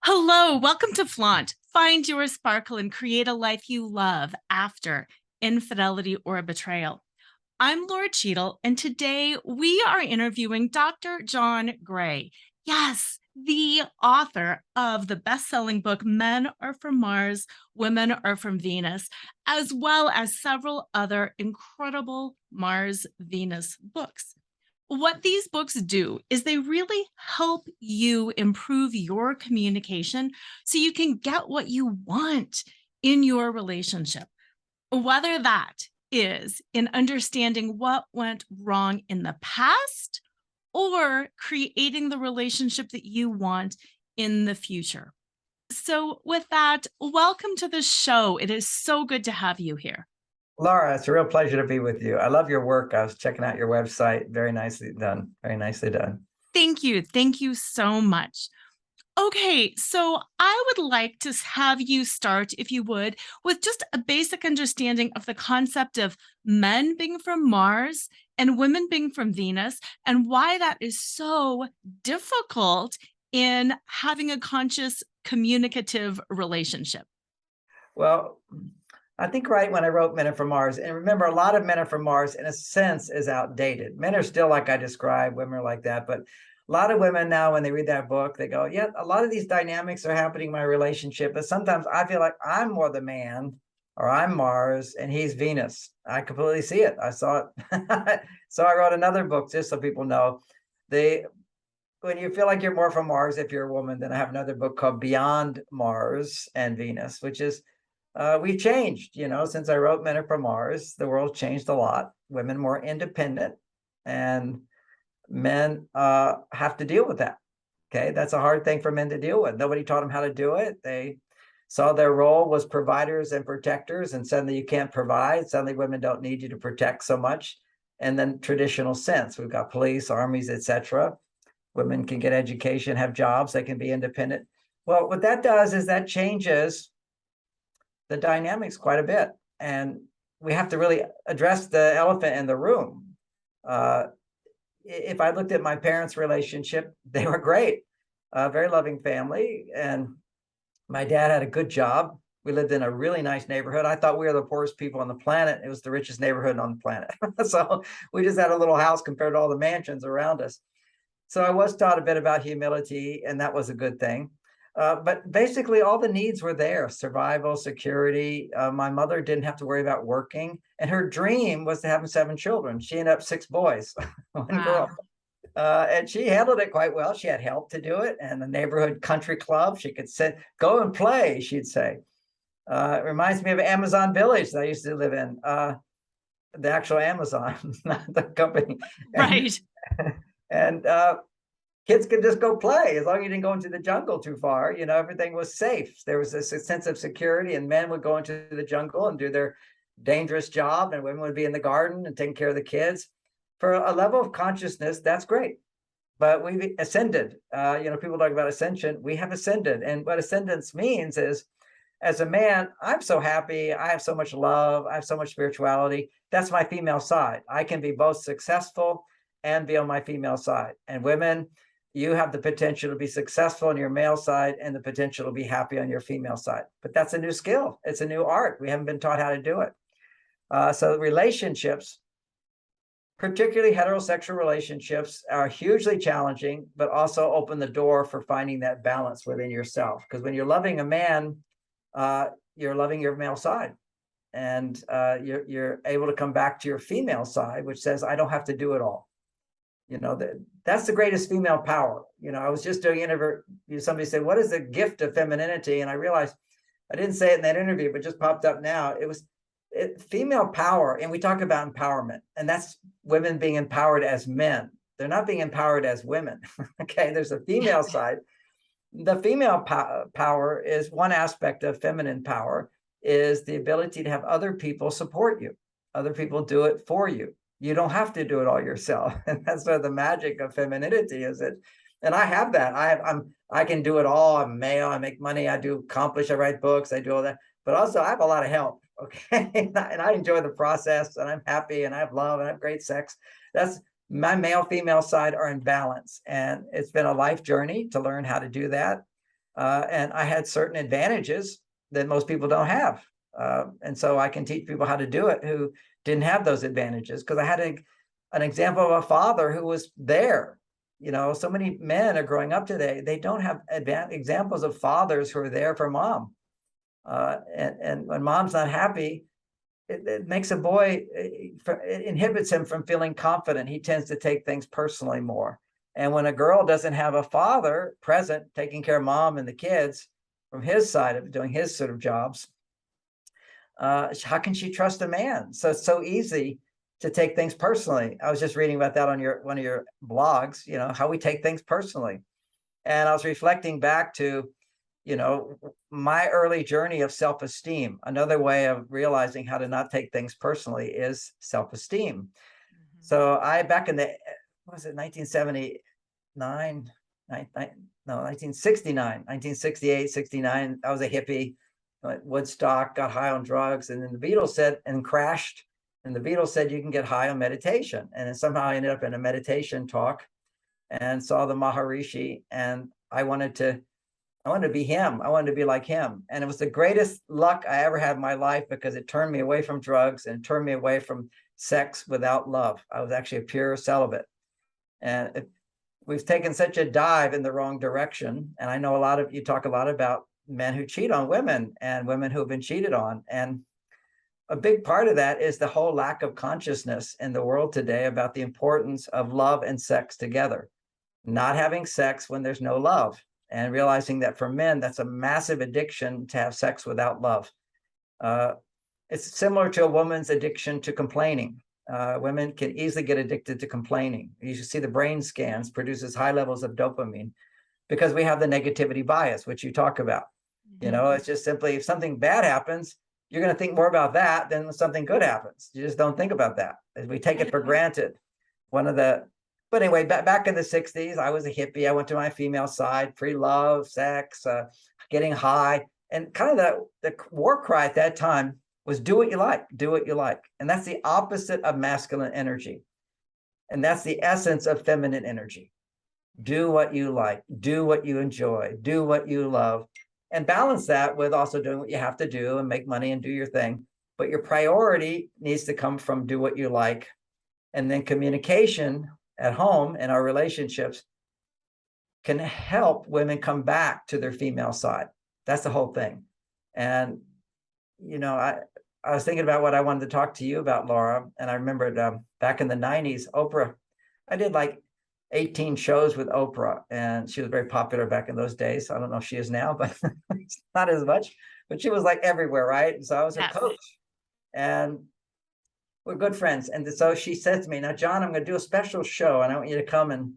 Hello, welcome to Flaunt. Find your sparkle and create a life you love after infidelity or betrayal. I'm Laura Cheadle, and today we are interviewing Dr. John Gray. Yes, the author of the best-selling book Men Are From Mars, Women Are From Venus, as well as several other incredible Mars Venus books. What these books do is they really help you improve your communication so you can get what you want in your relationship. Whether that is in understanding what went wrong in the past or creating the relationship that you want in the future. So, with that, welcome to the show. It is so good to have you here. Laura, it's a real pleasure to be with you. I love your work. I was checking out your website. Very nicely done. Very nicely done. Thank you. Thank you so much. Okay, so I would like to have you start, if you would, with just a basic understanding of the concept of men being from Mars and women being from Venus, and why that is so difficult in having a conscious communicative relationship. Well, I think right when I wrote Men Are From Mars, and remember, a lot of Men Are From Mars, in a sense, is outdated. Men are still like I described, women are like that. But a lot of women now, when they read that book, they go, yeah, a lot of these dynamics are happening in my relationship. But sometimes I feel like I'm more the man, or I'm Mars, and he's Venus. I completely see it. I saw it. So I wrote another book, just so people know. They When you feel like you're more from Mars, if you're a woman, then I have another book called Beyond Mars and Venus, which is we've changed, since I wrote Men Are From Mars. The world changed a lot. Women more independent, and men have to deal with that. Okay, that's a hard thing for men to deal with. Nobody taught them how to do it. They saw their role was providers and protectors, and suddenly you can't provide. Suddenly women don't need you to protect so much. And then traditional sense, we've got police, armies, etc. Women can get education, have jobs, they can be independent. Well, what that does is that changes the dynamics quite a bit. And we have to really address the elephant in the room. If I looked at my parents' relationship, they were great, very loving family. And my dad had a good job. We lived in a really nice neighborhood. I thought we were the poorest people on the planet. It was the richest neighborhood on the planet. So we just had a little house compared to all the mansions around us. So I was taught a bit about humility, and that was a good thing. But basically, all the needs were there: survival, security. My mother didn't have to worry about working, and her dream was to have 7 children. She ended up 6 boys, one girl. Wow. And she handled it quite well. She had help to do it, and the neighborhood country club. She could sit, go and play, she'd say. It reminds me of Amazon Village that I used to live in, the actual Amazon, not the company. And, Right. and kids could just go play as long as you didn't go into the jungle too far. Everything was safe. There was a sense of security, and men would go into the jungle and do their dangerous job, and women would be in the garden and taking care of the kids. For a level of consciousness, that's great. But we've ascended. People talk about ascension. We have ascended. And what ascendance means is, as a man, I'm so happy. I have so much love. I have so much spirituality. That's my female side. I can be both successful and be on my female side. And women, you have the potential to be successful on your male side and the potential to be happy on your female side. But that's a new skill. It's a new art. We haven't been taught how to do it. So relationships, particularly heterosexual relationships, are hugely challenging, but also open the door for finding that balance within yourself. Because when you're loving a man, you're loving your male side. And you're able to come back to your female side, which says, I don't have to do it all. That's the greatest female power. I was just doing an interview. Somebody said, what is the gift of femininity? And I realized I didn't say it in that interview, but just popped up now. It was female power. And we talk about empowerment, and that's women being empowered as men. They're not being empowered as women. Okay. There's a female side. The female power is one aspect of feminine power, is the ability to have other people support you. Other people do it for you. You don't have to do it all yourself. And that's where the magic of femininity is. And I have that. I can do it all. I'm male. I make money. I accomplish. I write books. I do all that. But also I have a lot of help. Okay. And I enjoy the process, and I'm happy, and I have love, and I have great sex. That's my male, female side are in balance. And it's been a life journey to learn how to do that. And I had certain advantages that most people don't have. And so I can teach people how to do it who didn't have those advantages, because I had an example of a father who was there. So many men are growing up today, they don't have examples of fathers who are there for mom. And when mom's not happy, it makes a boy, it inhibits him from feeling confident. He tends to take things personally more. And when a girl doesn't have a father present, taking care of mom and the kids from his side of doing his sort of jobs, how can she trust a man? So it's so easy to take things personally. I was just reading about that on one of your blogs, how we take things personally. And I was reflecting back to, my early journey of self-esteem. Another way of realizing how to not take things personally is self-esteem. Mm-hmm. So back in the, what was it, 1979, 1969, 1968, 69, I was a hippie, Woodstock, got high on drugs. And then the Beatles said, and crashed. And the Beatles said, you can get high on meditation. And then somehow I ended up in a meditation talk and saw the Maharishi. And I wanted to be him. I wanted to be like him. And it was the greatest luck I ever had in my life, because it turned me away from drugs and turned me away from sex without love. I was actually a pure celibate. And we've taken such a dive in the wrong direction. And I know you talk a lot about men who cheat on women and women who have been cheated on. And a big part of that is the whole lack of consciousness in the world today about the importance of love and sex together. Not having sex when there's no love. And realizing that for men, that's a massive addiction to have sex without love. It's similar to a woman's addiction to complaining. Women can easily get addicted to complaining. You should see the brain scans produces high levels of dopamine because we have the negativity bias, which you talk about. Mm-hmm. It's just simply, if something bad happens, you're going to think more about that than when something good happens. You just don't think about that. We take it for granted. But anyway, back in the 60s, I was a hippie. I went to my female side, free love, sex, getting high. And kind of the war cry at that time was do what you like, do what you like. And that's the opposite of masculine energy. And that's the essence of feminine energy. Do what you like, do what you enjoy, do what you love, and balance that with also doing what you have to do and make money and do your thing. But your priority needs to come from do what you like. And then communication at home and our relationships can help women come back to their female side. That's the whole thing. And, I was thinking about what I wanted to talk to you about, Laura. And I remembered back in the 90s, Oprah, I did like 18 shows with Oprah, and she was very popular back in those days. I don't know if she is now, but it's not as much, but she was like everywhere, right? And so I was her coach, and we're good friends. And so she said to me, now, John, I'm going to do a special show, and I want you to come and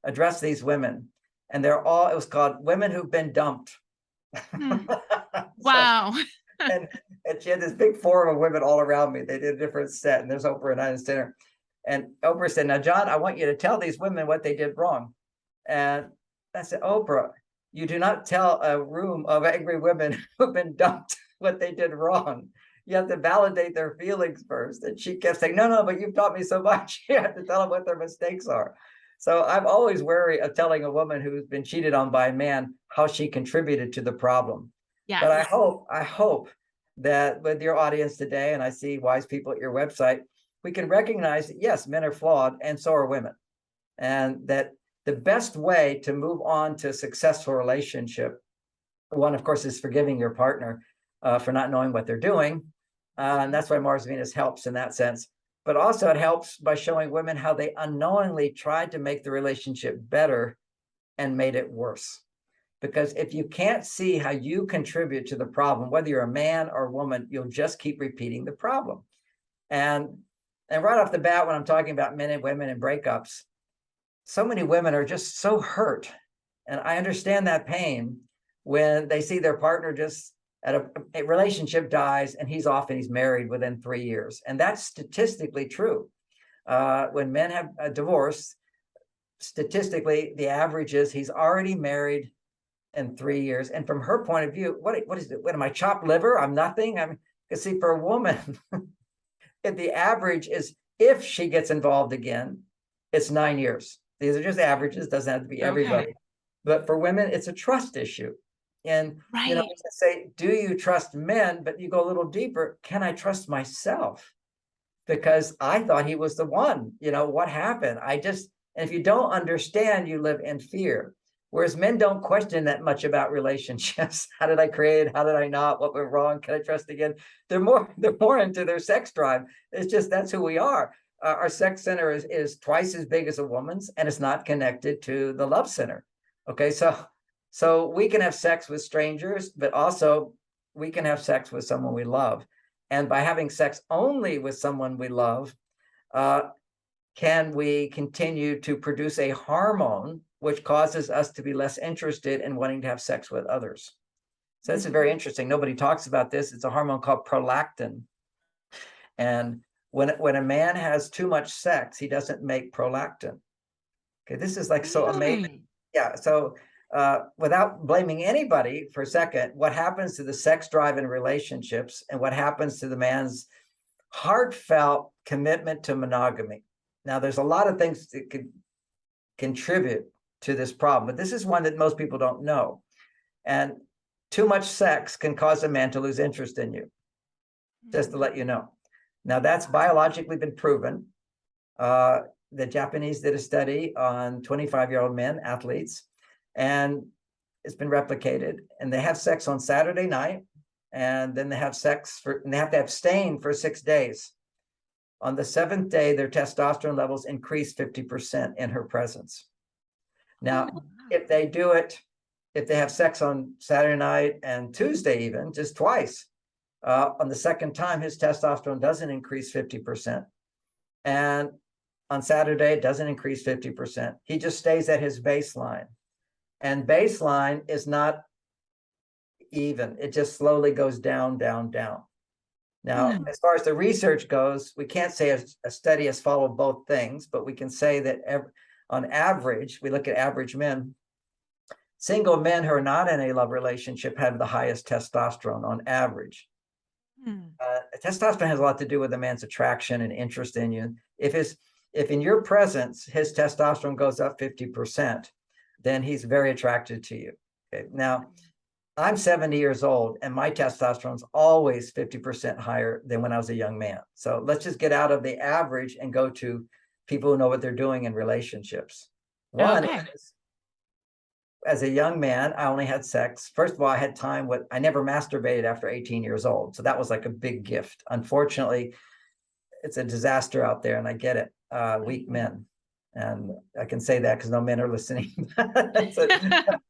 address these women. And it was called Women Who've Been Dumped. Wow. and she had this big forum of women all around me. They did a different set, and there's Oprah and I in dinner. And Oprah said, now, John, I want you to tell these women what they did wrong. And I said, Oprah, you do not tell a room of angry women who've been dumped what they did wrong. You have to validate their feelings first. And she kept saying, no, but you've taught me so much. You have to tell them what their mistakes are. So I'm always wary of telling a woman who's been cheated on by a man how she contributed to the problem. Yes. But I hope that with your audience today, and I see wise people at your website, we can recognize that, yes, men are flawed and so are women. And that the best way to move on to a successful relationship, one, of course, is forgiving your partner for not knowing what they're doing. And that's why Mars Venus helps in that sense. But also it helps by showing women how they unknowingly tried to make the relationship better and made it worse. Because if you can't see how you contribute to the problem, whether you're a man or a woman, you'll just keep repeating the problem. And right off the bat, when I'm talking about men and women and breakups, so many women are just so hurt. And I understand that pain when they see their partner just at a relationship dies and he's off and he's married within 3 years. And that's statistically true. When men have a divorce, statistically, the average is he's already married in 3 years. And from her point of view, what is it? What am I, chopped liver? I'm nothing. Because see, for a woman, if the average is, if she gets involved again, it's 9 years. These are just averages, doesn't have to be everybody. Okay. But for women, it's a trust issue. And, Right. we can say, do you trust men? But you go a little deeper. Can I trust myself? Because I thought he was the one. What happened? And if you don't understand, you live in fear. Whereas men don't question that much about relationships. How did I create? How did I not? What went wrong? Can I trust again? They're more into their sex drive. It's just that's who we are. Our sex center is twice as big as a woman's, and it's not connected to the love center. Okay, so we can have sex with strangers, but also we can have sex with someone we love. And by having sex only with someone we love, uh, can we continue to produce a hormone which causes us to be less interested in wanting to have sex with others? So this is very interesting. Nobody talks about this. It's a hormone called prolactin. And when a man has too much sex, he doesn't make prolactin. Okay, this is like so amazing. Really? Yeah. So without blaming anybody for a second, what happens to the sex drive in relationships and what happens to the man's heartfelt commitment to monogamy? Now, there's a lot of things that could contribute to this problem, but this is one that most people don't know. And too much sex can cause a man to lose interest in you, just to let you know. Now, that's biologically been proven. The Japanese did a study on 25-year-old men, athletes, and it's been replicated. And they have sex on Saturday night, and then they have and they have to abstain for 6 days. On the 7th day, their testosterone levels increase 50% in her presence. Now, if they have sex on Saturday night and Tuesday, even just twice, on the second time, his testosterone doesn't increase 50%. And on Saturday, it doesn't increase 50%. He just stays at his baseline. And baseline is not even. It just slowly goes down, down, down. Now, as far as the research goes, we can't say a study has followed both things, but we can say that on average, we look at average men, single men who are not in a love relationship have the highest testosterone on average. Testosterone has a lot to do with a man's attraction and interest in you. If in your presence, his testosterone goes up 50%, then he's very attracted to you. Okay. Now, I'm 70 years old and my testosterone is always 50% higher than when I was a young man. So let's just get out of the average and go to people who know what they're doing in relationships. One is, as a young man, I only had sex. First of all, I had time I never masturbated after 18 years old. So that was like a big gift. Unfortunately, it's a disaster out there, and I get it. Weak men. And I can say that because no men are listening. But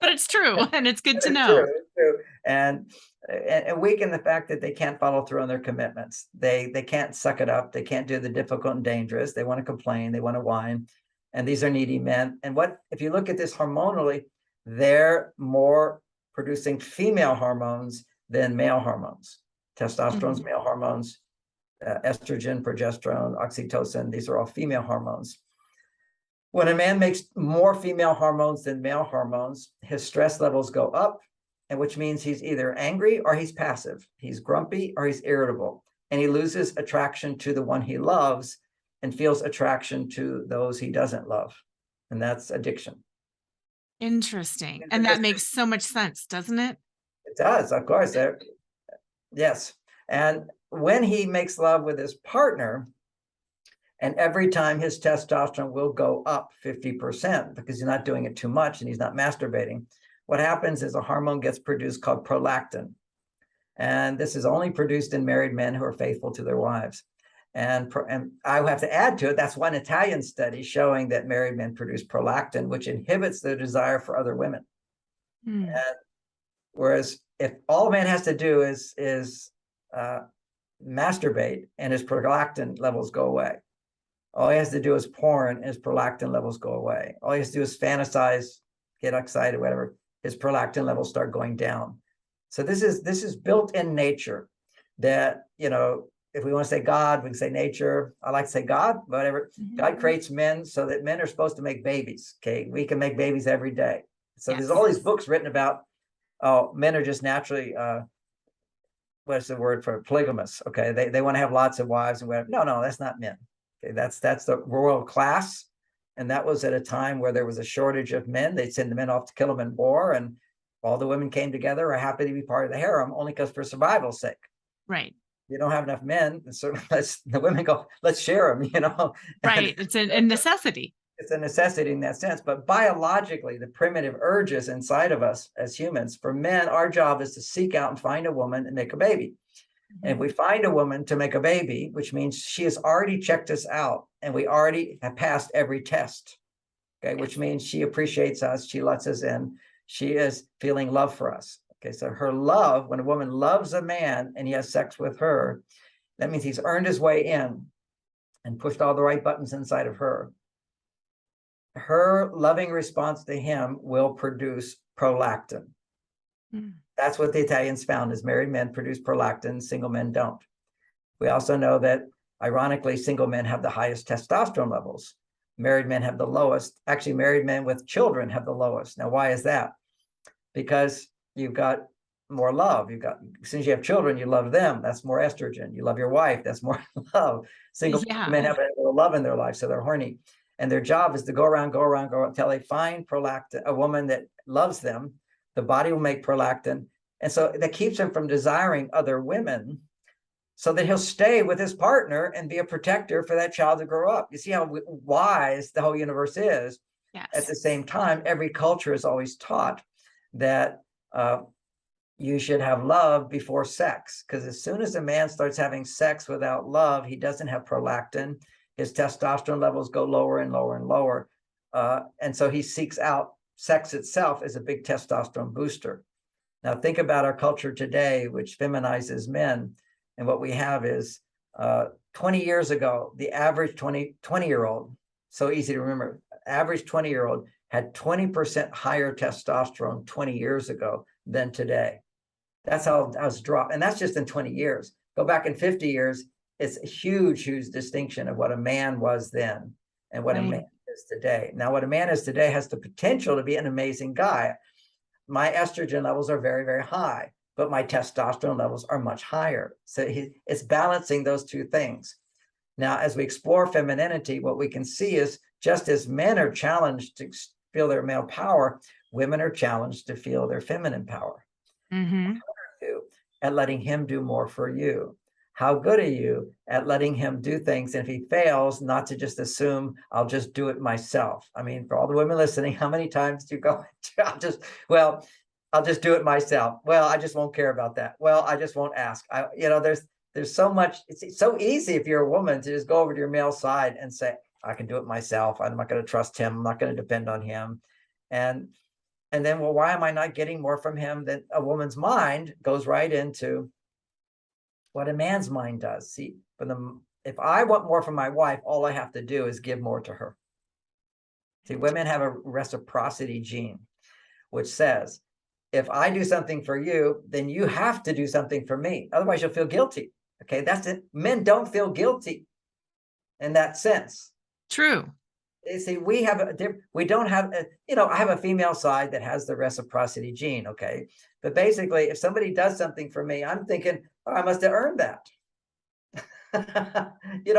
it's true, and it's good to It's know. true, it's true. And weak in the fact that they can't follow through on their commitments. They can't suck it up. They can't do the difficult and dangerous. They want to complain. They want to whine. And these are needy men. And if you look at this hormonally, they're more producing female hormones than male hormones. Testosterone's male hormones, estrogen, progesterone, oxytocin, these are all female hormones. When a man makes more female hormones than male hormones, his stress levels go up, and which means he's either angry or he's passive. He's grumpy or he's irritable, and he loses attraction to the one he loves and feels attraction to those he doesn't love. And that's addiction. Interesting. And that makes so much sense, doesn't it? It does, of course. Yes. And when he makes love with his partner, and every time his testosterone will go up 50% because he's not doing it too much and he's not masturbating, what happens is a hormone gets produced called prolactin. And this is only produced in married men who are faithful to their wives. And I have to add to it, that's one Italian study showing that married men produce prolactin, which inhibits their desire for other women. And whereas if all a man has to do is masturbate and his prolactin levels go away. All he has to do is porn and his prolactin levels go away. All he has to do is fantasize, get excited, whatever, his prolactin levels start going down. So this is built in nature that, if we want to say God, we can say nature. I like to say God, whatever. God creates men so that men are supposed to make babies. Okay. We can make babies every day. So there's all these books written about, men are just naturally, what's the word for polygamous? Okay. They want to have lots of wives and whatever. No, that's not men. Okay. That's the royal class. And that was at a time where there was a shortage of men. They'd send the men off to kill them in war. And All the women came together, are happy to be part of the harem, only because for survival's sake. Right. You don't have enough men, so the women go, let's share them, And Right. It's a necessity. it's a necessity in that sense. But biologically, the primitive urges inside of us as humans, for men, our job is to seek out and find a woman and make a baby. And if we find a woman to make a baby, which means she has already checked us out and we already have passed every test, okay, which means she appreciates us, she lets us in, she is feeling love for us. Okay, so her love, when a woman loves a man and he has sex with her, that means he's earned his way in and pushed all the right buttons inside of her. Her loving response to him will produce prolactin. Mm. That's what the Italians found, is married men produce prolactin, single men don't. We also know that, ironically, single men have the highest testosterone levels. Married men have the lowest. Actually, married men with children have the lowest. Now, why is that? Because you've got more love. As soon as you have children, you love them. That's more estrogen. You love your wife. That's more love. Single men have a little love in their life, so they're horny. And their job is to go around until they find prolactin, a woman that loves them. The body will make prolactin. And so that keeps him from desiring other women, so that he'll stay with his partner and be a protector for that child to grow up. You see how wise the whole universe is. Yes. At the same time, every culture is always taught that you should have love before sex, because as soon as a man starts having sex without love, he doesn't have prolactin. His testosterone levels go lower and lower and lower. And so he seeks out sex itself as a big testosterone booster. Now, think about our culture today, which feminizes men. And what we have is 20 years ago, the average 20-year-old, so easy to remember, average 20-year-old had 20% higher testosterone 20 years ago than today. That's how it's dropped. And that's just in 20 years. Go back in 50 years, it's a huge, huge distinction of what a man was then and what a man is today. Now, what a man is today has the potential to be an amazing guy. My estrogen levels are very, very high, but my testosterone levels are much higher. So it's balancing those two things. Now, as we explore femininity, what we can see is, just as men are challenged to feel their male power, women are challenged to feel their feminine power. Mm-hmm. At letting him do more for you. How good are you at letting him do things? And if he fails, not to just assume, I'll just do it myself. I mean, for all the women listening, how many times do you go, I'll just do it myself. Well, I just won't care about that. Well, I just won't ask. There's so much. It's so easy if you're a woman to just go over to your male side and say, I can do it myself. I'm not going to trust him. I'm not going to depend on him. And then, well, why am I not getting more from him? That a woman's mind goes right into what a man's mind does. See, if I want more from my wife, all I have to do is give more to her. See, women have a reciprocity gene, which says, if I do something for you, then you have to do something for me. Otherwise, you'll feel guilty. Okay, that's it. Men don't feel guilty in that sense. True. You see, we don't have, I have a female side that has the reciprocity gene, okay? But basically, if somebody does something for me, I'm thinking, oh, I must have earned that.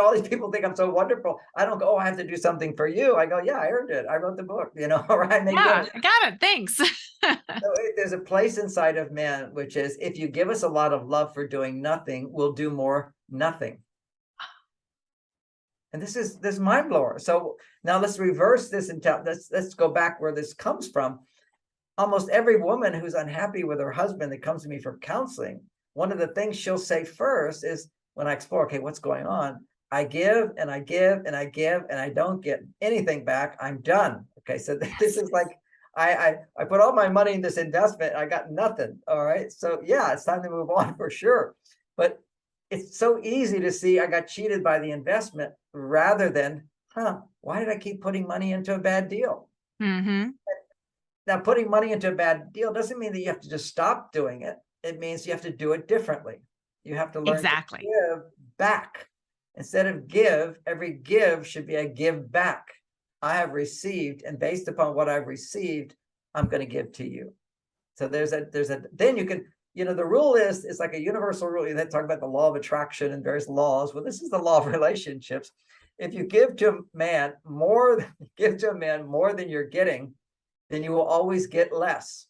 All these people think I'm so wonderful. I don't go, oh, I have to do something for you. I go, yeah, I earned it. I wrote the book, or I made Yeah, it. I got it. Thanks. So there's a place inside of men, which is, if you give us a lot of love for doing nothing, we'll do more nothing. And this is mind blower. So now let's reverse this and let's go back where this comes from. Almost every woman who's unhappy with her husband that comes to me for counseling, one of the things she'll say first is, when I explore, okay, what's going on? I give and I give and I give and I don't get anything back. I'm done. Okay, so this is like, I put all my money in this investment. I got nothing. All right. So yeah, it's time to move on for sure. But it's so easy to see I got cheated by the investment, rather than, why did I keep putting money into a bad deal? Mm-hmm. Now, putting money into a bad deal doesn't mean that you have to just stop doing it. It means you have to do it differently. You have to learn to give back. Instead of give, every give should be a give back. I have received, and based upon what I've received, I'm going to give to you. So then you can, the rule is, it's like a universal rule. They talk about the law of attraction and various laws. Well, this is the law of relationships. If you give to a man more than you're getting, then you will always get less.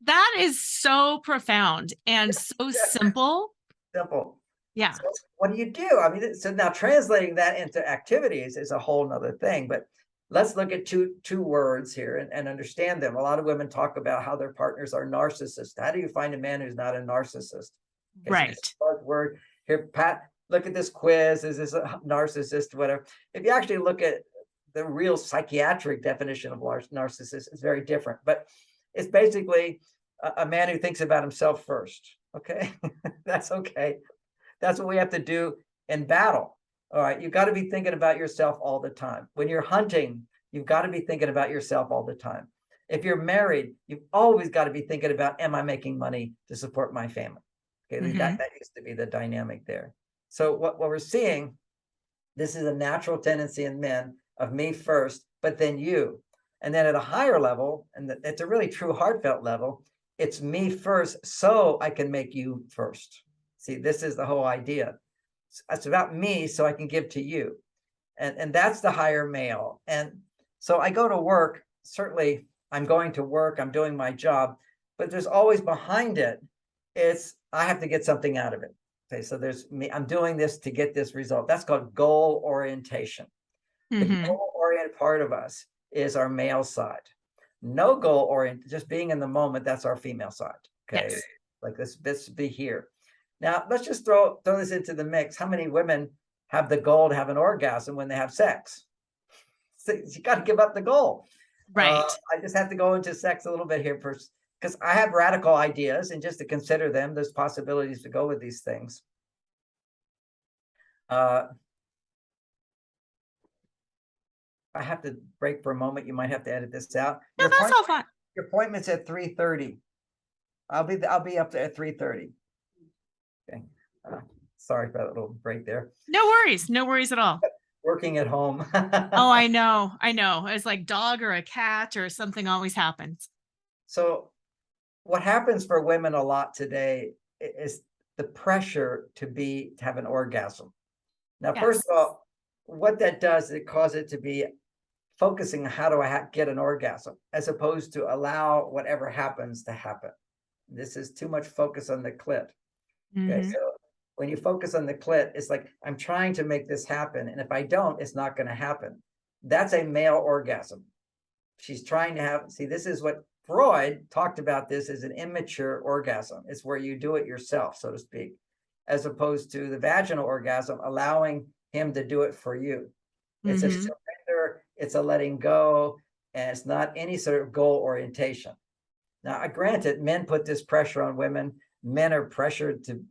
That is so profound and so simple. Simple. Yeah. So what do you do? I mean, so now translating that into activities is a whole nother thing, but let's look at two words here and understand them. A lot of women talk about how their partners are narcissists. How do you find a man who's not a narcissist? Okay, so you see Right. the word here, Pat, look at this quiz. Is this a narcissist, whatever? If you actually look at the real psychiatric definition of narcissist, it's very different, but it's basically a man who thinks about himself first. Okay, that's okay. That's what we have to do in battle. All right. You've got to be thinking about yourself all the time. When you're hunting, you've got to be thinking about yourself all the time. If you're married, you've always got to be thinking about, am I making money to support my family? Okay. Hmm. That used to be the dynamic there. So what we're seeing, this is a natural tendency in men of me first, but then you. And then at a higher level, and it's a really true heartfelt level, it's me first so I can make you first. See, this is the whole idea. It's about me so I can give to you. And that's the higher male. And so I go to work, certainly I'm going to work, I'm doing my job, but there's always behind it, it's I have to get something out of it. Okay, so there's me, I'm doing this to get this result. That's called goal orientation. The Hmm. goal oriented part of us is our male side. No goal oriented, just being in the moment, that's our female side. Okay. Yes. Like this be here. Now let's just throw this into the mix. How many women have the goal to have an orgasm when they have sex? So you got to give up the goal. Right. I just have to go into sex a little bit here first because I have radical ideas, and just to consider them, there's possibilities to go with these things. Uh, I have to break for a moment. You might have to edit this out. No, that's all fine. Your appointment's at 3:30. I'll be up there at 3:30. Okay. Uh, Sorry for that little break there. No worries. No worries at all. Working at home. Oh, I know. I know. It's like dog or a cat or something always happens. So what happens for women a lot today is the pressure to have an orgasm. Now, first Yes. of all, what that does is it causes it to be focusing on how do I get an orgasm, as opposed to allow whatever happens to happen. This is too much focus on the clit. Okay, Hmm. so when you focus on the clit, it's like I'm trying to make this happen, and if I don't, it's not going to happen. That's a male orgasm. She's trying to have. See, this is what Freud talked about. This is an immature orgasm. It's where you do it yourself, so to speak, as opposed to the vaginal orgasm, allowing him to do it for you. It's a Hmm. surrender. It's a letting go, and it's not any sort of goal orientation. Now, granted, men put this pressure on women. Men are pressured to,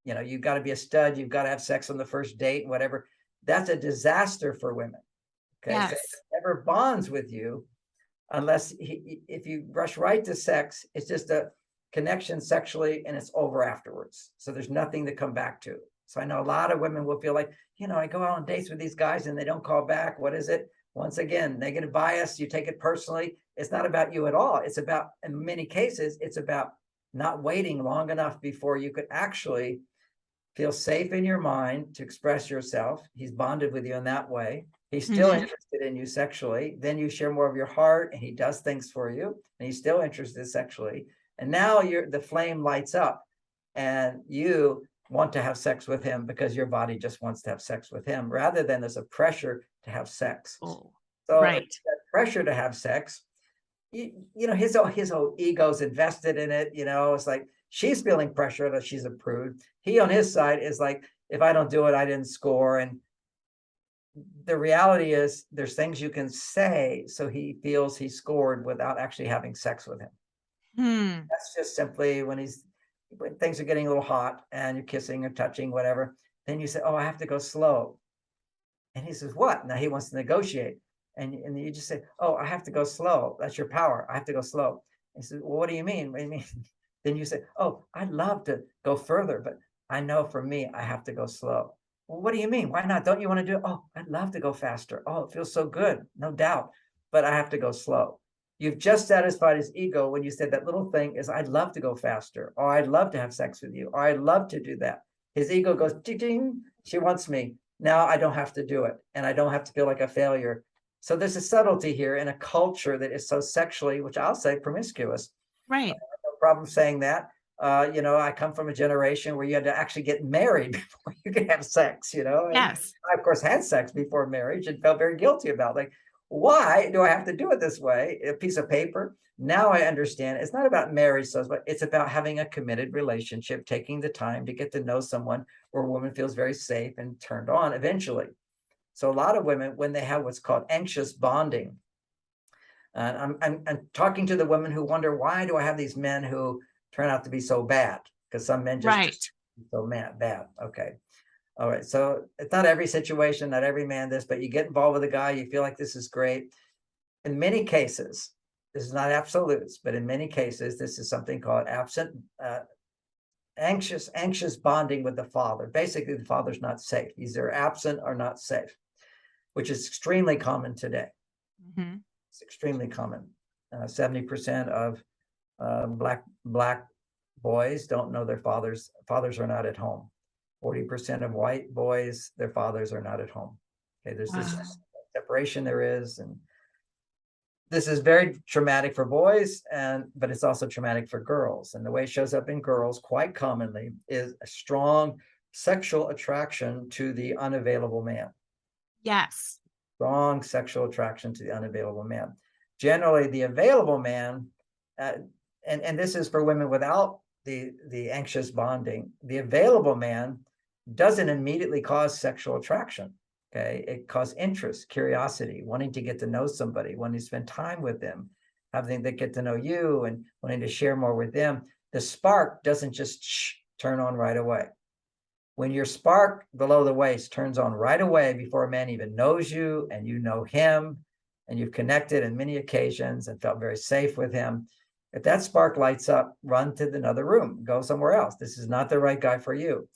you've got to be a stud, you've got to have sex on the first date, whatever. That's a disaster for women. Okay. So it Yes. never bonds with you unless if you rush right to sex, it's just a connection sexually and it's over afterwards. So there's nothing to come back to. So I know a lot of women will feel like, I go out on dates with these guys and they don't call back. What is it? Once again, negative bias, you take it personally. It's not about you at all. It's about, in many cases, it's about not waiting long enough before you could actually feel safe in your mind to express yourself. He's bonded with you in that way. He's still Hmm. interested in you sexually. Then you share more of your heart and he does things for you and he's still interested sexually. And now the flame lights up and you want to have sex with him because your body just wants to have sex with him rather than there's a pressure to have sex. Oh, So if right. that pressure to have sex, his whole ego's invested in it. It's like she's feeling pressure that she's approved. He on his side is like, if I don't do it, I didn't score. And the reality is there's things you can say so he feels he scored without actually having sex with him. Hmm. That's just simply when things are getting a little hot and you're kissing or touching, whatever, then you say, oh, I have to go slow. And he says, what? Now he wants to negotiate. And you just say, oh, I have to go slow. That's your power. I have to go slow. He says, well, what do you mean? What do you mean? Then you say, oh, I'd love to go further, but I know for me, I have to go slow. Well, what do you mean? Why not? Don't you want to do it? Oh, I'd love to go faster. Oh, it feels so good. No doubt. But I have to go slow. You've just satisfied his ego when you said that little thing is, I'd love to go faster, or I'd love to have sex with you, or I'd love to do that. His ego goes, ding, ding, she wants me. Now I don't have to do it and I don't have to feel like a failure. So there's a subtlety here in a culture that is so sexually, which I'll say promiscuous. Right. problem saying that. I come from a generation where you had to actually get married before you could have sex, and Yes. I, of course, had sex before marriage and felt very guilty about it. Like, why do I have to do it this way? A piece of paper. Now I understand it's not about marriage, but it's about having a committed relationship, taking the time to get to know someone where a woman feels very safe and turned on eventually. So a lot of women, when they have what's called anxious bonding, and I'm talking to the women who wonder, why do I have these men who turn out to be so bad? Because some men just so bad. Okay. All right. So it's not every situation, not every man this, but you get involved with a guy, you feel like this is great. In many cases, this is not absolutes, but in many cases, this is something called anxious bonding with the father. Basically, the father's not safe. Either absent or not safe, which is extremely common today. Mhm. It's extremely common. 70% of black boys don't know their fathers. Fathers are not at home. 40% of white boys, their fathers are not at home. Okay, there's this separation there is, and this is very traumatic for boys, but it's also traumatic for girls. And the way it shows up in girls quite commonly is a strong sexual attraction to the unavailable man. Yes. Strong sexual attraction to the unavailable man. Generally, the available man, and this is for women without the anxious bonding, the available man doesn't immediately cause sexual attraction. Okay, it causes interest, curiosity, wanting to get to know somebody, wanting to spend time with them, having them get to know you, and wanting to share more with them. The spark doesn't just turn on right away. When your spark below the waist turns on right away before a man even knows you and you know him, and you've connected in many occasions and felt very safe with him, if that spark lights up, run to another room, go somewhere else. This is not the right guy for you.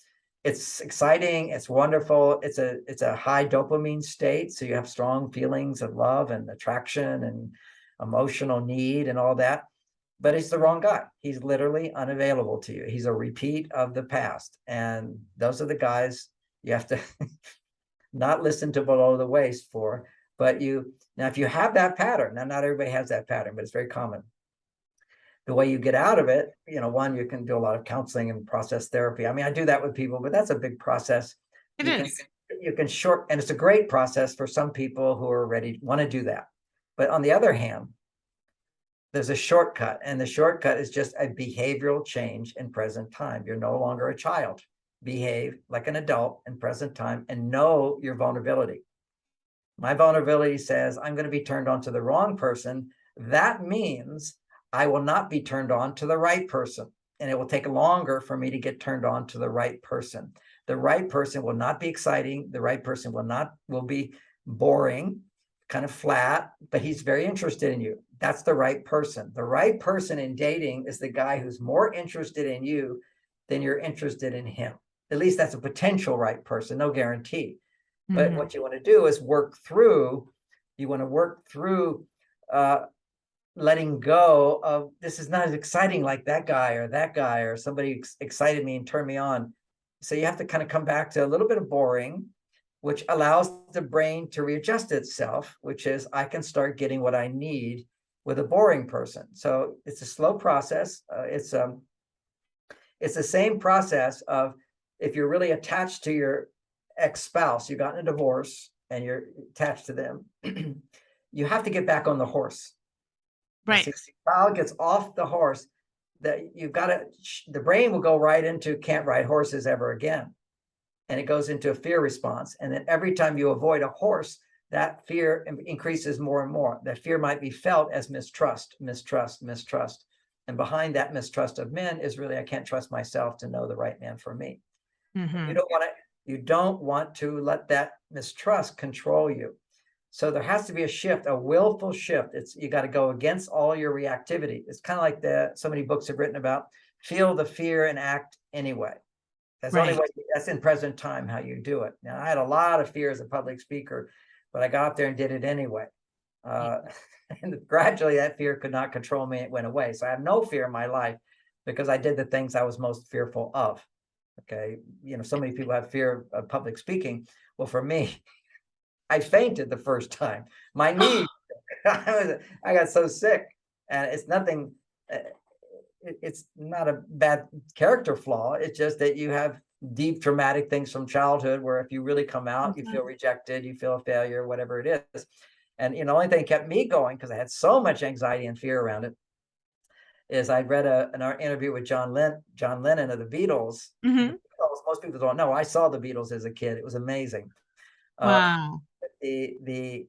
It's exciting, it's wonderful, it's a high dopamine state, so you have strong feelings of love and attraction and emotional need and all that, but he's the wrong guy. He's literally unavailable to you. He's a repeat of the past, and those are the guys you have to not listen to below the waist for. But now, if you have that pattern, now not everybody has that pattern, but it's very common. The way you get out of it, one, you can do a lot of counseling and process therapy. I mean, I do that with people, but that's a big process. It is. You can and it's a great process for some people who are ready, want to do that. But on the other hand, there's a shortcut, and the shortcut is just a behavioral change in present time. You're no longer a child. Behave like an adult in present time and know your vulnerability. My vulnerability says I'm going to be turned on to the wrong person. That means I will not be turned on to the right person, and it will take longer for me to get turned on to the right person. The right person will not be exciting. The right person will be boring, kind of flat, but he's very interested in you. That's the right person. The right person in dating is the guy who's more interested in you than you're interested in him. At least that's a potential right person, no guarantee. But what you want to do is work through letting go of, this is not as exciting like that guy or somebody excited me and turned me on. So you have to kind of come back to a little bit of boring, which allows the brain to readjust itself, which is I can start getting what I need with a boring person. So it's a slow process. It's the same process of if you're really attached to your ex-spouse, you've gotten a divorce and you're attached to them, you have to get back on the horse. Right. So the child gets off the horse, that the brain will go right into can't ride horses ever again. And it goes into a fear response. And then every time you avoid a horse, that fear increases more and more. That fear might be felt as mistrust. And behind that mistrust of men is really, I can't trust myself to know the right man for me. Mm-hmm. You don't want to let that mistrust control you. So there has to be a shift, a willful shift. You got to go against all your reactivity. It's kind of like so many books have written about, feel the fear and act anyway. That's the only way. That's in present time how you do it. Now, I had a lot of fear as a public speaker, but I got up there and did it anyway. And gradually that fear could not control me. It went away. So I have no fear in my life because I did the things I was most fearful of. Okay. So many people have fear of public speaking. Well, for me, I fainted the first time. My knee, I got so sick, and it's nothing. it's not a bad character flaw. It's just that you have deep traumatic things from childhood where if you really come out, you feel rejected, you feel a failure, whatever it is. And the only thing that kept me going, because I had so much anxiety and fear around it, is I read an interview with John Lennon of the Beatles. The Hmm. Beatles, most people don't know. I saw the Beatles as a kid. It was amazing. Uh, Wow. the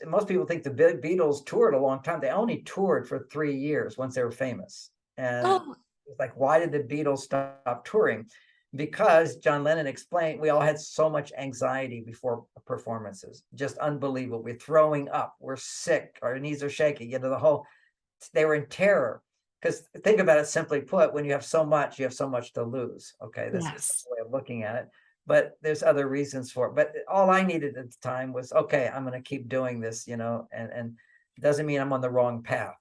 most people think the Beatles toured a long time. They only toured for 3 years once they were famous. And Oh, it's like, why did the Beatles stop touring? Because John Lennon explained we all had so much anxiety before performances, just unbelievable. We're throwing up, we're sick, our knees are shaking, they were in terror. Because think about it, simply put, when you have so much, you have so much to lose. Okay, that's the yes. way of looking at it. But there's other reasons for it. But all I needed at the time was, okay, I'm going to keep doing this, and it doesn't mean I'm on the wrong path.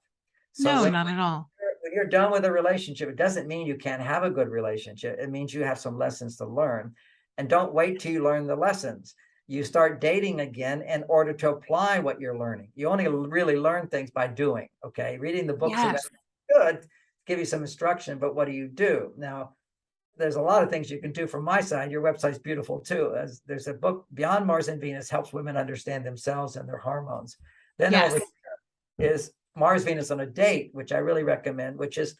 So No, not at all. when you're done with a relationship, it doesn't mean you can't have a good relationship. It means you have some lessons to learn. And don't wait till you learn the lessons. You start dating again in order to apply what you're learning. You only really learn things by doing. Okay. Reading the books are Yes. good, give you some instruction, but what do you do? Now, there's a lot of things you can do from my side. Your website's beautiful too. As there's a book, Beyond Mars and Venus, helps women understand themselves and their hormones. Then Yes. over here is Mars Venus on a Date, which I really recommend, which is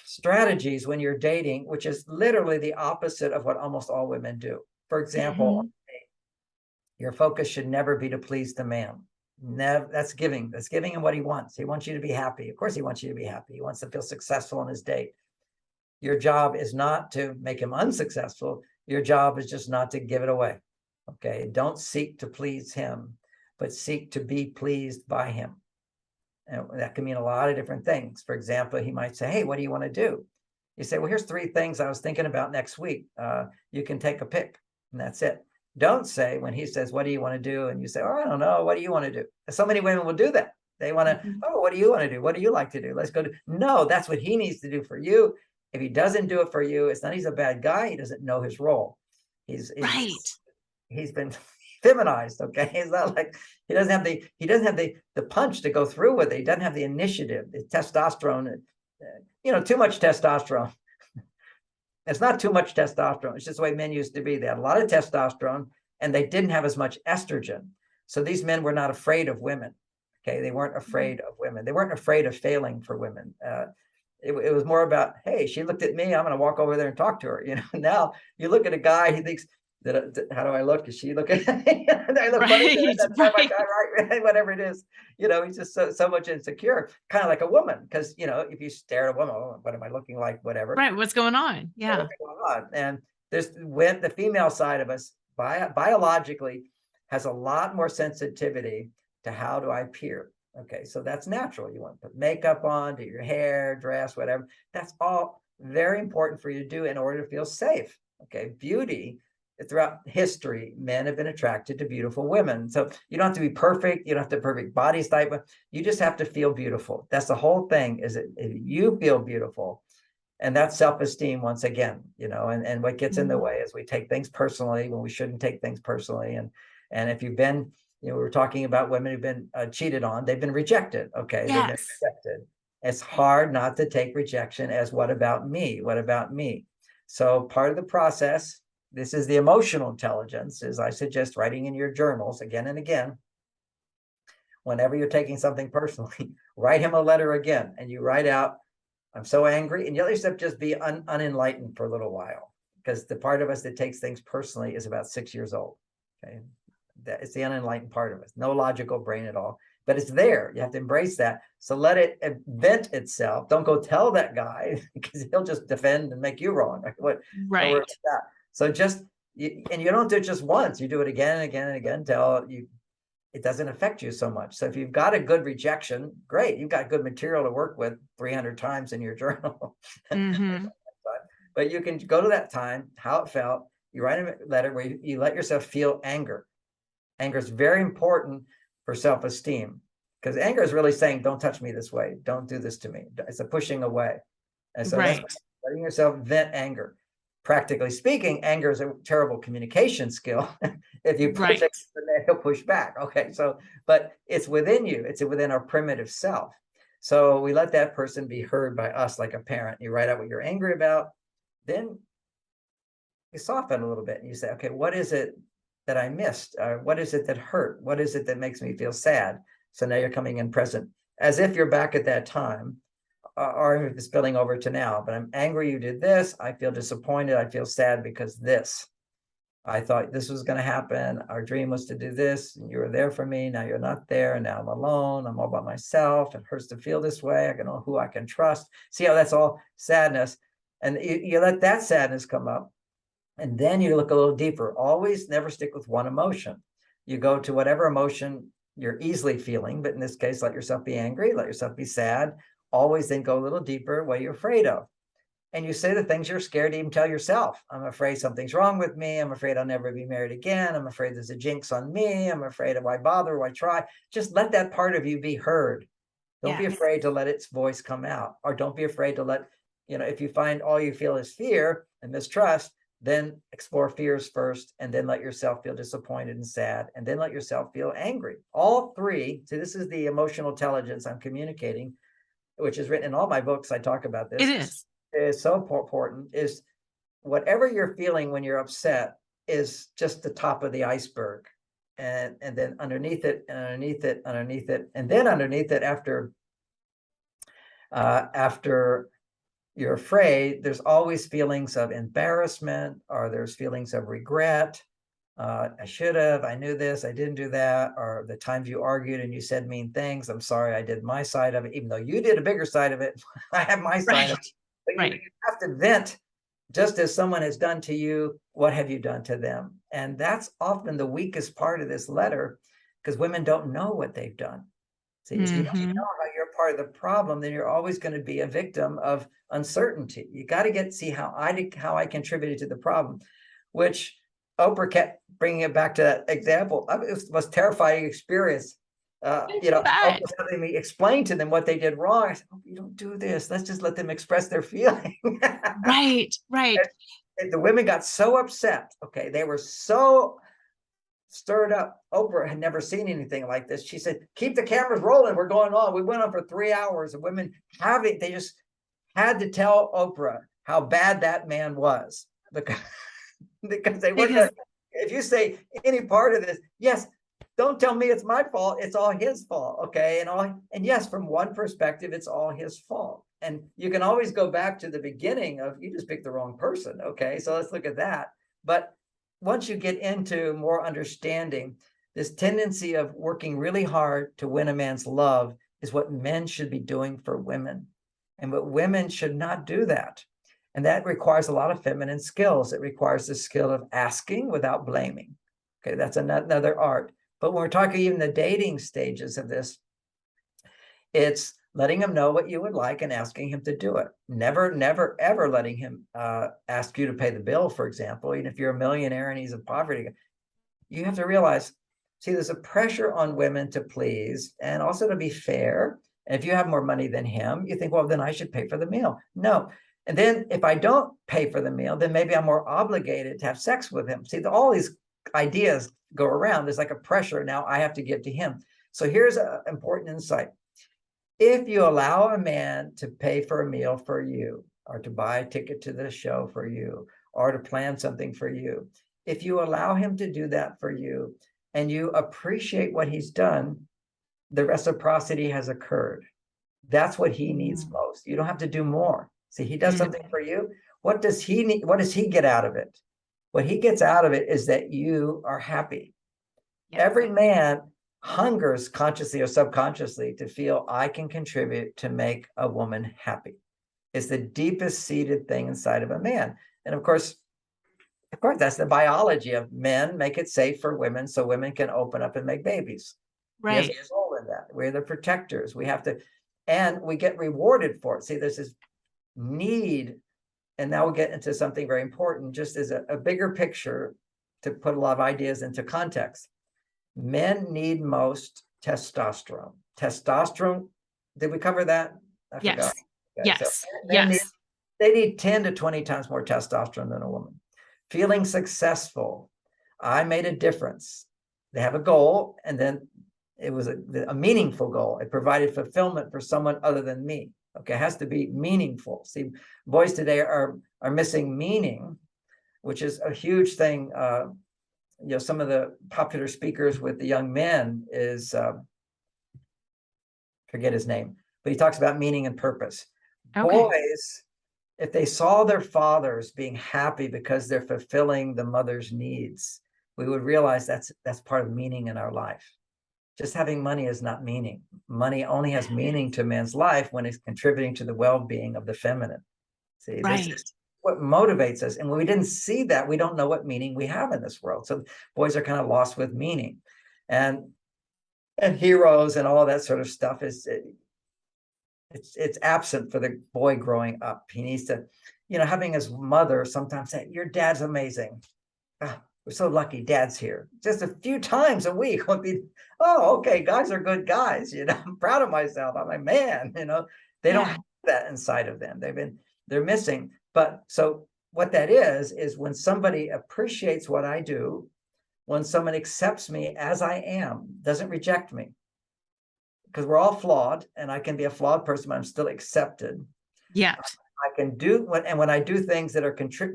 strategies when you're dating, which is literally the opposite of what almost all women do. For example, Mhm. your focus should never be to please the man. Never, that's giving. That's giving him what he wants. He wants you to be happy. Of course, he wants you to be happy. He wants to feel successful on his date. Your job is not to make him unsuccessful. Your job is just not to give it away. Okay. Don't seek to please him, but seek to be pleased by him. And that can mean a lot of different things. For example, he might say, hey, what do you want to do? You say, well, here's 3 things I was thinking about next week. You can take a pick, and that's it. Don't say when he says, what do you want to do? And you say, oh, I don't know. What do you want to do? So many women will do that. They want to, Mhm. oh, what do you want to do? What do you like to do? Let's go do. No, that's what he needs to do for you. If he doesn't do it for you, it's not he's a bad guy. He doesn't know his role. Right. He's been feminized. Okay. It's not like he doesn't have the punch to go through with it. He doesn't have the initiative, the testosterone, too much testosterone. It's not too much testosterone. It's just the way men used to be. They had a lot of testosterone and they didn't have as much estrogen. So these men were not afraid of women. Okay. They weren't afraid of women. They weren't afraid of failing for women. It was more about, hey, she looked at me, I'm going to walk over there and talk to her. Now you look at a guy, he thinks, how do I look? Is she looking at me? Do I look funny? Right. That's not my Right. guy, right? Whatever it is, he's just so much insecure, kind of like a woman. Because, if you stare at a woman, oh, what am I looking like? Whatever. Right. What's going on? Yeah. What's going on? And when the female side of us biologically has a lot more sensitivity to how do I appear. Okay, so that's natural. You want to put makeup on, do your hair, dress, whatever. That's all very important for you to do in order to feel safe. Okay, beauty. Throughout history, men have been attracted to beautiful women. So you don't have to be perfect. You don't have to have perfect body type. You just have to feel beautiful. That's the whole thing. Is that if you feel beautiful, and that's self-esteem once again, and what gets in the Mhm. way is we take things personally when we shouldn't take things personally. And if you've been, we're talking about women who've been cheated on, they've been rejected. Okay. They've been Yes. rejected. It's hard not to take rejection as what about me? What about me? So part of the process, this is the emotional intelligence, is I suggest writing in your journals again and again. Whenever you're taking something personally, write him a letter again, and you write out, I'm so angry. And you let yourself just be unenlightened for a little while, because the part of us that takes things personally is about 6 years old. Okay. That is the unenlightened part of us, no logical brain at all, but it's there. You have to embrace that. So let it vent itself. Don't go tell that guy because he'll just defend and make you wrong. Don't worry Right. about that. So and you don't do it just once, you do it again and again and again until it doesn't affect you so much. So if you've got a good rejection, great. You've got good material to work with 300 times in your journal. Hmm. But you can go to that time, how it felt. You write a letter where you let yourself feel anger. Anger is very important for self-esteem, because anger is really saying, don't touch me this way. Don't do this to me. It's a pushing away. And so that's Right. letting yourself vent anger. Practically speaking, anger is a terrible communication skill. If you push it, Right. he'll push back. Okay. So, but it's within you. It's within our primitive self. So we let that person be heard by us like a parent. You write out what you're angry about, then you soften a little bit and you say, okay, what is it that I missed? What is it that hurt? What is it that makes me feel sad? So now you're coming in present as if you're back at that time, or if it's spilling over to now. But I'm angry you did this. I feel disappointed. I feel sad because this. I thought this was going to happen. Our dream was to do this. And you were there for me. Now you're not there. And now I'm alone. I'm all by myself. It hurts to feel this way. I don't know who I can trust. See how that's all sadness. And you let that sadness come up. And then you look a little deeper. Always never stick with one emotion. You go to whatever emotion you're easily feeling. But in this case, let yourself be angry. Let yourself be sad. Always then go a little deeper. What you're afraid of. And you say the things you're scared to even tell yourself. I'm afraid something's wrong with me. I'm afraid I'll never be married again. I'm afraid there's a jinx on me. I'm afraid of why bother, why try. Just let that part of you be heard. Don't be Yes. afraid to let its voice come out, or don't be afraid to let, if you find all you feel is fear and mistrust, then explore fears first, and then let yourself feel disappointed and sad, and then let yourself feel angry. All three. So this is the emotional intelligence I'm communicating, which is written in all my books. I talk about this. It is. Is so important, is whatever you're feeling when you're upset is just the top of the iceberg. And then underneath it, and underneath it, underneath it, and then underneath it, after you're afraid, there's always feelings of embarrassment, or there's feelings of regret. I should have, I knew this, I didn't do that, or the times you argued and you said mean things. I'm sorry, I did my side of it, even though you did a bigger side of it. I have my side of it. But you have to vent, just as someone has done to you, what have you done to them? And that's often the weakest part of this letter, because women don't know what they've done. See, if you don't know how you're part of the problem, then you're always going to be a victim of uncertainty. You got to see how I contributed to the problem, which Oprah kept bringing it back to that example. It was the most terrifying experience. Oprah's having me explain to them what they did wrong. I said, oh, you don't do this. Let's just let them express their feeling. Right. And the women got so upset. Okay, they were so stirred up. Oprah had never seen anything like this. She said, keep the cameras rolling. We're going on. We went on for 3 hours. And women they just had to tell Oprah how bad that man was. Because they weren't. If you say any part of this, yes, don't tell me it's my fault. It's all his fault. Okay. And yes, from one perspective, it's all his fault. And you can always go back to the beginning of, you just picked the wrong person. Okay. So let's look at that. But once you get into more understanding, this tendency of working really hard to win a man's love is what men should be doing for women. And what women should not do that. And that requires a lot of feminine skills. It requires the skill of asking without blaming. Okay, that's another art. But when we're talking even the dating stages of this, it's letting him know what you would like and asking him to do it. Never, never, ever letting him ask you to pay the bill, for example. Even if you're a millionaire and he's in poverty, you have to realize, see, there's a pressure on women to please and also to be fair. And if you have more money than him, you think, well, then I should pay for the meal. No. And then if I don't pay for the meal, then maybe I'm more obligated to have sex with him. See, all these ideas go around. There's like a pressure now I have to give to him. So here's an important insight. If you allow a man to pay for a meal for you, or to buy a ticket to the show for you, or to plan something for you, if you allow him to do that for you and you appreciate what he's done, the reciprocity has occurred. That's what he needs most. You don't have to do more. See, he does something for you. What does he need? What does he get out of it? What he gets out of it is that you are happy. Every man hungers consciously or subconsciously to feel I can contribute to make a woman happy. It's the deepest seated thing inside of a man. And of course, that's the biology of men. Make it safe for women so women can open up and make babies. Right. He has a role in that. We're the protectors. We have to, and we get rewarded for it. See, there's this need. And now we'll get into something very important, just as a bigger picture to put a lot of ideas into context. Men need most testosterone. Testosterone, did we cover that? I forgot. Okay, yes. So they need 10 to 20 times more testosterone than a woman. Feeling successful. I made a difference. They have a goal, and then it was a meaningful goal. It provided fulfillment for someone other than me. Okay, it has to be meaningful. See, boys today are missing meaning, which is a huge thing. Some of the popular speakers with the young men is forget his name, but he talks about meaning and purpose. Okay. Boys, if they saw their fathers being happy because they're fulfilling the mother's needs, we would realize that's part of meaning in our life. Just having money is not meaning. Money only has meaning to man's life when it's contributing to the well-being of the feminine. See, this is what motivates us. And when we didn't see that, we don't know what meaning we have in this world. So boys are kind of lost with meaning. And heroes and all that sort of stuff it's absent for the boy growing up. He needs to, having his mother sometimes say, "Your dad's amazing. Oh, we're so lucky dad's here." Just a few times a week would be, "Oh, okay, guys are good guys. I'm proud of myself. I'm a man." They don't have that inside of them. They're missing. But so what that is when somebody appreciates what I do, when someone accepts me as I am, doesn't reject me, because we're all flawed, and I can be a flawed person, but I'm still accepted. Yeah. I can do when I do things that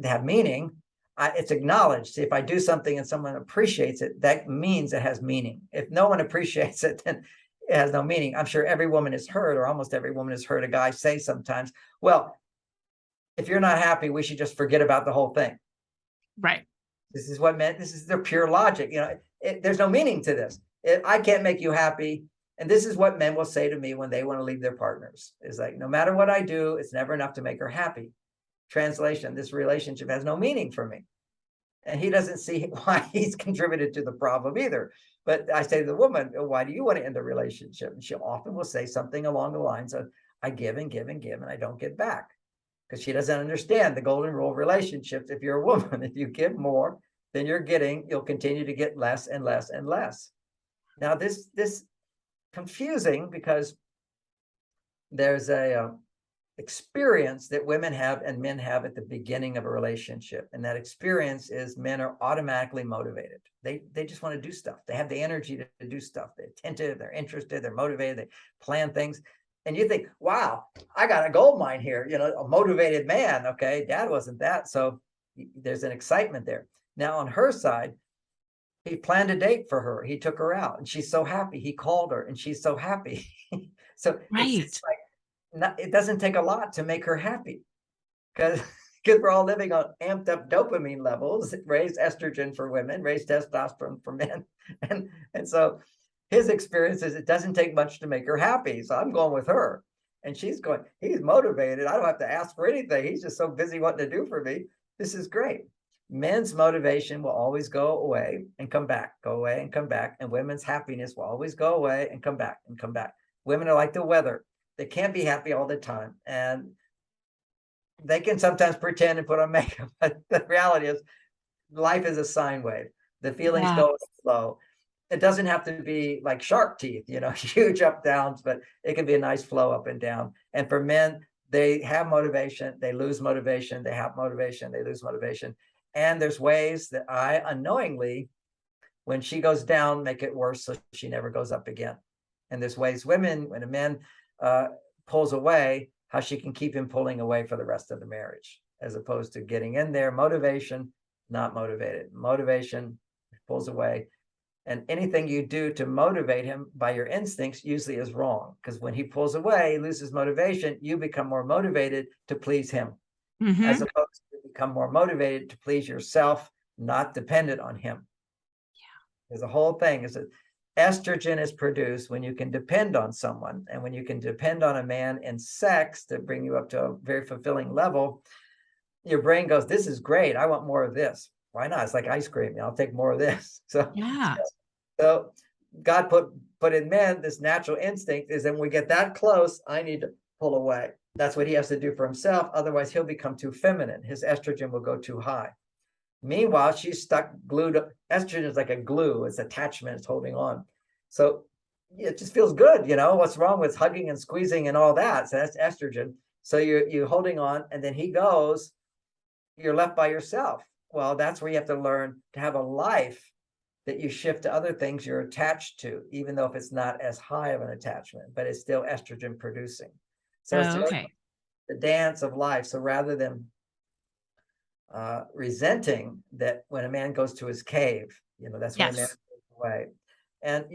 have meaning, it's acknowledged. See, if I do something and someone appreciates it, that means it has meaning. If no one appreciates it, then it has no meaning. I'm sure every woman has heard, or almost every woman has heard a guy say sometimes, "Well, if you're not happy, we should just forget about the whole thing." Right. This is their pure logic. There's no meaning to this. I can't make you happy. And this is what men will say to me when they want to leave their partners. Is like, no matter what I do, it's never enough to make her happy. Translation, this relationship has no meaning for me. And he doesn't see why he's contributed to the problem either. But I say to the woman, "Why do you want to end the relationship?" And she often will say something along the lines of, "I give and give and give, and I don't get back." Because she doesn't understand the golden rule of relationships. If you're a woman, if you give more than you're getting, you'll continue to get less and less and less. Now, this confusing, because there's a experience that women have and men have at the beginning of a relationship, and that experience is men are automatically motivated. They just want to do stuff. They have the energy to do stuff. They're attentive, they're interested, they're motivated, they plan things. And you think, "Wow, I got a gold mine here, a motivated man." Okay, dad wasn't that. So there's an excitement there. Now on her side, he planned a date for her. He took her out and she's so happy. He called her and she's so happy. So it's like, it doesn't take a lot to make her happy, because we're all living on amped up dopamine levels, raised estrogen for women, raised testosterone for men. And so his experience is it doesn't take much to make her happy. So I'm going with her. And she's going, "He's motivated. I don't have to ask for anything. He's just so busy wanting to do for me. This is great." Men's motivation will always go away and come back, go away and come back. And women's happiness will always go away and come back and come back. Women are like the weather. They can't be happy all the time. And they can sometimes pretend and put on makeup. But the reality is life is a sine wave. The feelings go slow. It doesn't have to be like shark teeth, huge up downs, but it can be a nice flow up and down. And for men, they have motivation, they lose motivation, they have motivation, they lose motivation. And there's ways that I unknowingly, when she goes down, make it worse so she never goes up again. And there's ways women, when a man pulls away, how she can keep him pulling away for the rest of the marriage, as opposed to getting in there. Motivation, not motivated. Motivation pulls away. And anything you do to motivate him by your instincts usually is wrong, because when he pulls away, he loses motivation, you become more motivated to please him, as opposed to become more motivated to please yourself, not dependent on him. There's the whole thing is that estrogen is produced when you can depend on someone. And when you can depend on a man in sex to bring you up to a very fulfilling level, your brain goes, "This is great. I want more of this. Why not? It's like ice cream. I'll take more of this." So God put in men this natural instinct is that when we get that close, I need to pull away. That's what he has to do for himself. Otherwise, he'll become too feminine. His estrogen will go too high. Meanwhile, she's stuck glued up. Estrogen is like a glue. It's attachment. It's holding on. So it just feels good. What's wrong with hugging and squeezing and all that? So that's estrogen. So you're holding on, and then he goes, you're left by yourself. Well, that's where you have to learn to have a life that you shift to other things you're attached to, even though if it's not as high of an attachment, but it's still estrogen producing. So it's Oh, okay. the dance of life. So rather than resenting that when a man goes to his cave, that's when a man Yes. goes away. And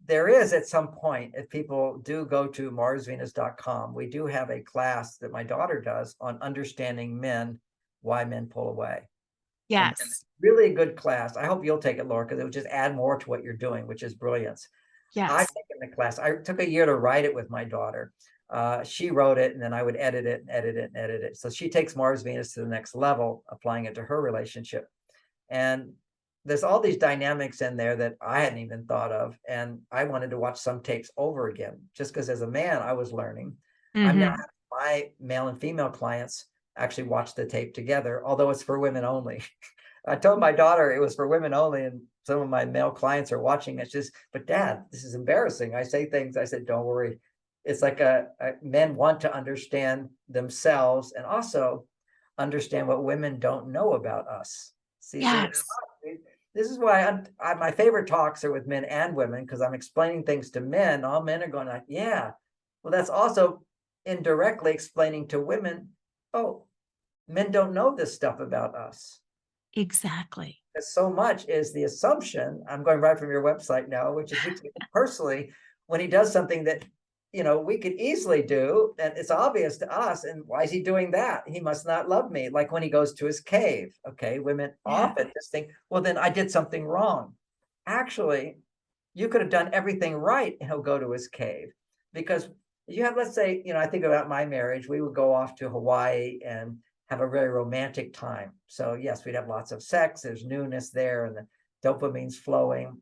there is at some point, if people do go to marsvenus.com, we do have a class that my daughter does on understanding men, why men pull away. And Yes. really good class. I hope you'll take it, Laura, because it would just add more to what you're doing, which is brilliance. I've Yes. taken the class. I took a year to write it with my daughter. She wrote it, and then I would edit it and edit it and edit it. So she takes Mars Venus to the next level, applying it to her relationship. And there's all these dynamics in there that I hadn't even thought of. And I wanted to watch some tapes over again, just because as a man, I was learning. I'm now Hmm. having my male and female clients actually watch the tape together, although it's for women only. I told my daughter it was for women only, and some of my male clients are watching it. Just, but Dad, this is embarrassing. I say things. I said, don't worry. It's like men want to understand themselves and also understand what women don't know about us. See, Yes. this is why my favorite talks are with men and women, because I'm explaining things to men. All men are going like, yeah. Well, that's also indirectly explaining to women, oh, men don't know this stuff about us. Exactly. So much is the assumption. I'm going right from your website now, which is we personally, when he does something that we could easily do, and it's obvious to us, and why is he doing that? He must not love me. Like when he goes to his cave. Okay, women Yeah. often just think, well, then I did something wrong. Actually, you could have done everything right, and he'll go to his cave. Because you have, let's say, I think about my marriage, we would go off to Hawaii and have a very romantic time. So yes, we'd have lots of sex, there's newness there, and the dopamine's flowing.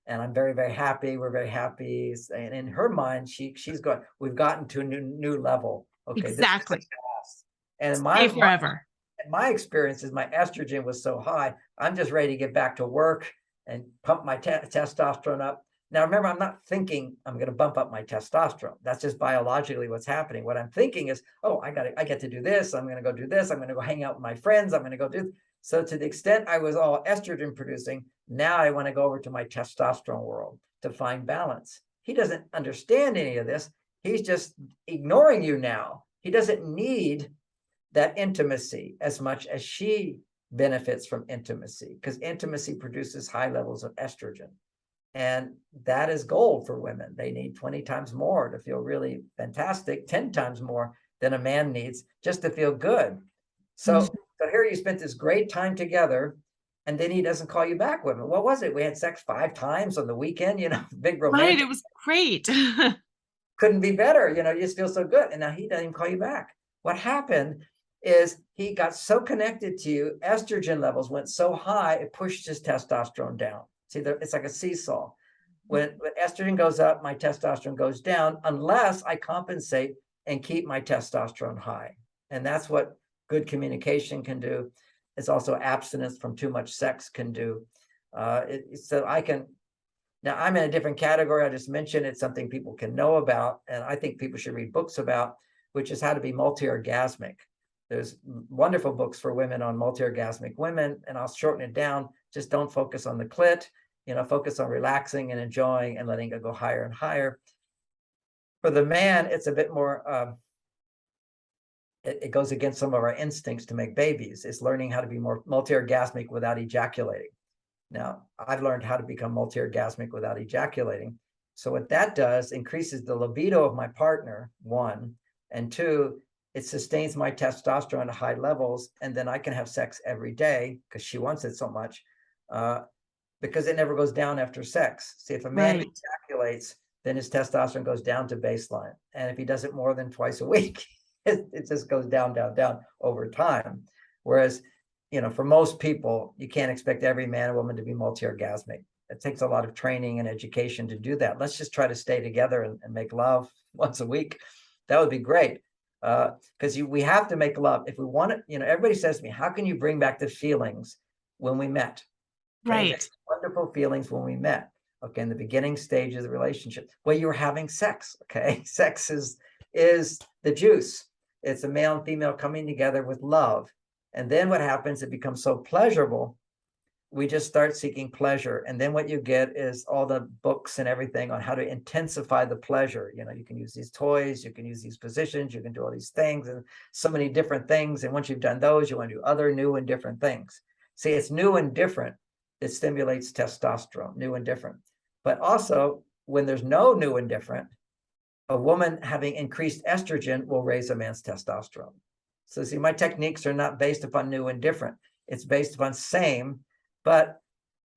And I'm very, very happy. We're very happy. And in her mind, she's going, we've gotten to a new level. Okay, this is the Exactly. past. And in Stay forever. my experience is my estrogen was so high, I'm just ready to get back to work and pump my testosterone up. Now, remember, I'm not thinking I'm going to bump up my testosterone. That's just biologically what's happening. What I'm thinking is, oh, I get to do this. I'm going to go do this. I'm going to go hang out with my friends. I'm going to go do. So to the extent I was all estrogen producing, now I want to go over to my testosterone world to find balance. He doesn't understand any of this. He's just ignoring you now. He doesn't need that intimacy as much as she benefits from intimacy, because intimacy produces high levels of estrogen. And that is gold for women. They need 20 times more to feel really fantastic, 10 times more than a man needs just to feel good. So, so here you spent this great time together, and then he doesn't call you back, women. What was it? We had sex 5 times on the weekend, big Right. romantic. It was great. Couldn't be better. You just feel so good. And now he doesn't even call you back. What happened is he got so connected to you, estrogen levels went so high, it pushed his testosterone down. See, it's like a seesaw. When estrogen goes up, my testosterone goes down, unless I compensate and keep my testosterone high. And that's what good communication can do. It's also abstinence from too much sex can do. So I can, now I'm in a different category. I just mentioned it's something people can know about, and I think people should read books about, which is how to be multi-orgasmic. There's wonderful books for women on multi-orgasmic women, and I'll shorten it down. Just don't focus on the clit, focus on relaxing and enjoying and letting it go higher and higher. For the man, it's a bit more, it goes against some of our instincts to make babies. It's learning how to be more multi-orgasmic without ejaculating. Now, I've learned how to become multi-orgasmic without ejaculating. So what that does increases the libido of my partner, 1, and 2, it sustains my testosterone at high levels, and then I can have sex every day because she wants it so much, because it never goes down after sex. See, if a man Right. ejaculates, then his testosterone goes down to baseline. And if he does it more than twice a week, it just goes down, down, down over time. Whereas, for most people, you can't expect every man or woman to be multi-orgasmic. It takes a lot of training and education to do that. Let's just try to stay together and make love once a week. That would be great. Because we have to make love. If we want it, everybody says to me, how can you bring back the feelings when we met? Okay, Right. wonderful feelings when we met. Okay, in the beginning stage of the relationship, well, you were having sex. Okay, sex is the juice. It's a male and female coming together with love. And then what happens? It becomes so pleasurable we just start seeking pleasure. And then what you get is all the books and everything on how to intensify the pleasure. You can use these toys, you can use these positions, you can do all these things and so many different things. And once you've done those, you want to do other new and different things. See, it's new and different. It stimulates testosterone, new and different. But also, when there's no new and different, a woman having increased estrogen will raise a man's testosterone. So see, my techniques are not based upon new and different. It's based upon same, but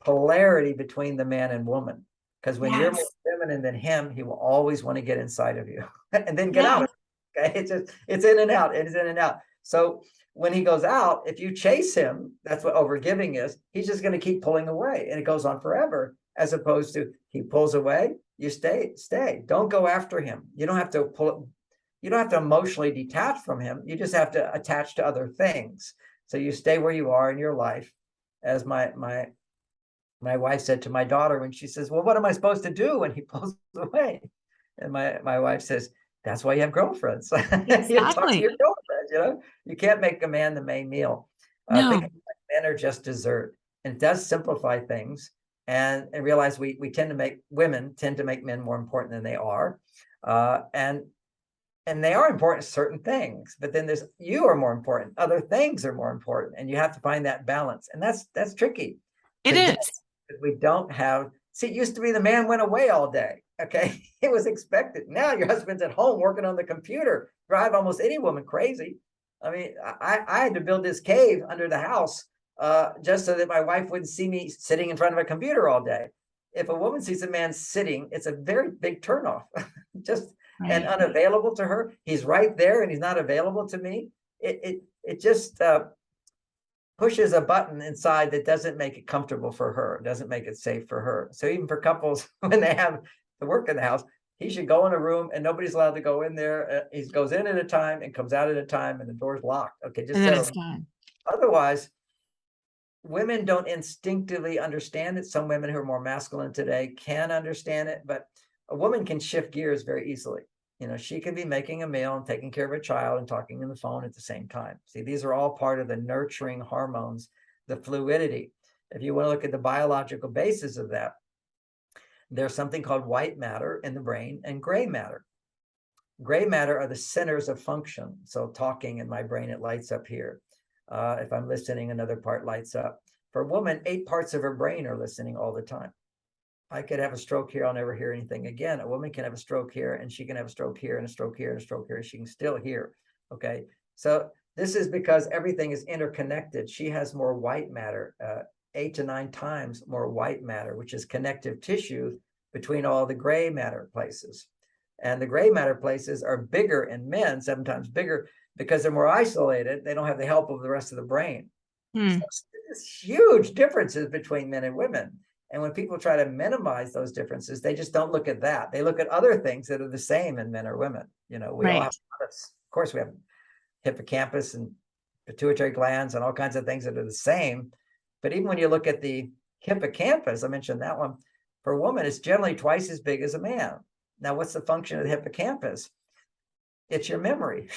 polarity between the man and woman. Because when you're more feminine than him, he will always want to get inside of you and then get out of it. Okay. It's in and out. It's in and out. So when he goes out, if you chase him, that's what overgiving is. He's just going to keep pulling away and it goes on forever, as opposed to he pulls away, you stay. Don't go after him. You don't have to pull. You don't have to emotionally detach from him. You just have to attach to other things. So you stay where you are in your life. As my wife said to my daughter when she says, well, what am I supposed to do when he pulls away? And my wife says, that's why you have girlfriends. Exactly. You talk to your girlfriends, you can't make a man the main meal. No. Think men are just dessert. And it does simplify things and realize women tend to make men more important than they are. And they are important certain things, but then you are more important. Other things are more important. And you have to find that balance. And that's tricky. It is. We don't have, see, it used to be the man went away all day. Okay. It was expected. Now your husband's at home working on the computer, drive almost any woman crazy. I mean, I had to build this cave under the house just so that my wife wouldn't see me sitting in front of a computer all day. If a woman sees a man sitting, it's a very big turnoff. And unavailable to her. He's right there and he's not available to me. It just pushes a button inside that doesn't make it comfortable for her, doesn't make it safe for her. So even for couples, when they have to work in the house, he should go in a room and nobody's allowed to go in there. He goes in at a time and comes out at a time and the door's locked. Okay, just settle. Otherwise, women don't instinctively understand it. Some women who are more masculine today can understand it, but a woman can shift gears very easily. She can be making a meal and taking care of a child and talking on the phone at the same time. See, these are all part of the nurturing hormones, the fluidity. If you want to look at the biological basis of that, there's something called white matter in the brain and gray matter. Gray matter are the centers of function. So talking in my brain, it lights up here. If I'm listening, another part lights up. For a woman, 8 parts of her brain are listening all the time. I could have a stroke here, I'll never hear anything again. A woman can have a stroke here, and she can have a stroke here, and a stroke here, and a stroke here. She can still hear. Okay. So this is because everything is interconnected. She has more white matter, 8 to 9 times more white matter, which is connective tissue between all the gray matter places. And the gray matter places are bigger in men, 7 times bigger, because they're more isolated. They don't have the help of the rest of the brain. So there's huge differences between men and women. And when people try to minimize those differences, they just don't look at that. They look at other things that are the same in men or women. We all have, of course, we have hippocampus and pituitary glands and all kinds of things that are the same. But even when you look at the hippocampus, I mentioned that one, for a woman, it's generally twice as big as a man. Now, what's the function of the hippocampus? It's your memory.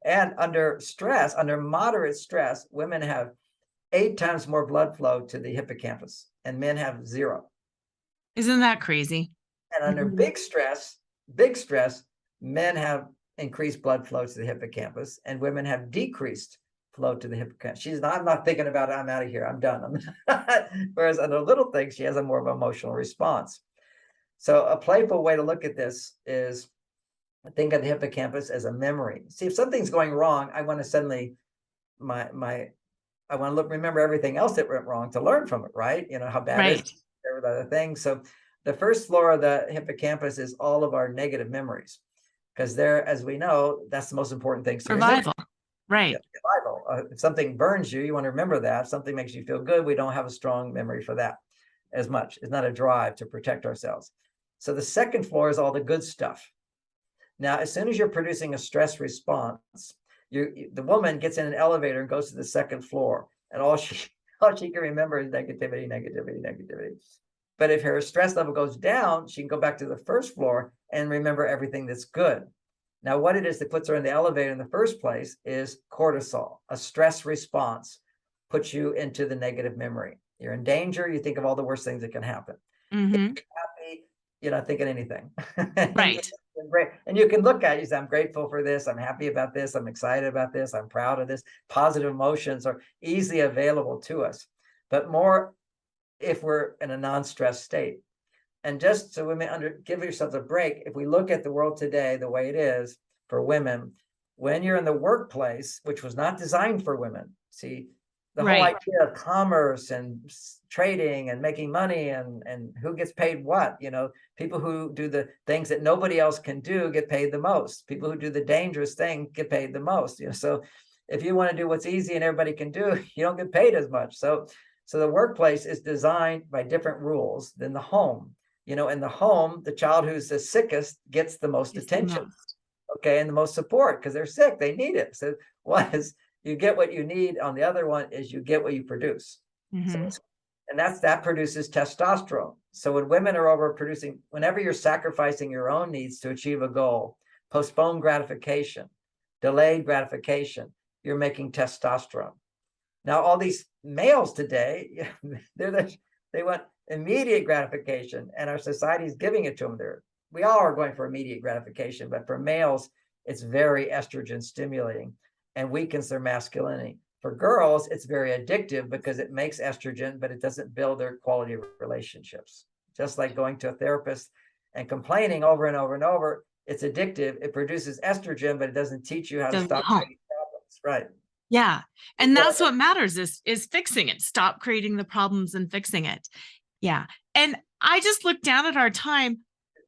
And under stress, under moderate stress, women have 8 times more blood flow to the hippocampus and men have 0. Isn't that crazy? And under big stress, men have increased blood flow to the hippocampus and women have decreased flow to the hippocampus. I'm not thinking about it. I'm out of here. I'm done. Whereas under little things, she has a more of an emotional response. So a playful way to look at this is think of the hippocampus as a memory. See, if something's going wrong, I want to suddenly, I want to remember everything else that went wrong to learn from it, right? How bad it is, there were other things. So the first floor of the hippocampus is all of our negative memories, because there, as we know, that's the most important thing. Survival, right? Survival. If something burns you, you want to remember that. If something makes you feel good, we don't have a strong memory for that as much. It's not a drive to protect ourselves. So the second floor is all the good stuff. Now, as soon as you're producing a stress response, the woman gets in an elevator and goes to the second floor, and all she can remember is negativity. But if her stress level goes down, she can go back to the first floor and remember everything that's good. Now, what it is that puts her in the elevator in the first place is cortisol, a stress response. puts you into the negative memory. You're in danger, you think of all the worst things that can happen. Mm-hmm. Happy, you're not thinking anything. Right. And you can look at it, you say, I'm grateful for this, I'm happy about this, I'm excited about this, I'm proud of this. Positive emotions are easily available to us, but more if we're in a non-stress state. And just so women give yourselves a break, if we look at the world today the way it is for women, when you're in the workplace, which was not designed for women, see, the whole Right. idea of commerce and trading and making money and who gets paid what, people who do the things that nobody else can do get paid the most. People who do the dangerous thing get paid the most. So if you want to do what's easy and everybody can do, you don't get paid as much. So the workplace is designed by different rules than the home. In the home, the child who's the sickest gets the most It's the attention, most. okay, and the most support because they're sick, they need it. So one is you get what you need. On the other one is you get what you produce. So, Mm-hmm. and that produces testosterone. So when women are overproducing, whenever you're sacrificing your own needs to achieve a goal, postponed gratification, delayed gratification, you're making testosterone. Now, all these males today, they want immediate gratification, and our society is giving it to them. We all are going for immediate gratification, but for males, it's very estrogen stimulating and weakens their masculinity. For girls, it's very addictive because it makes estrogen, but it doesn't build their quality of relationships. Just like going to a therapist and complaining over and over and over, it's addictive. It produces estrogen, but it doesn't teach you how to Doesn't stop help. creating problems. Right. Yeah. And So that's what matters is fixing it. Stop creating the problems and fixing it. Yeah. And I just looked down at our time.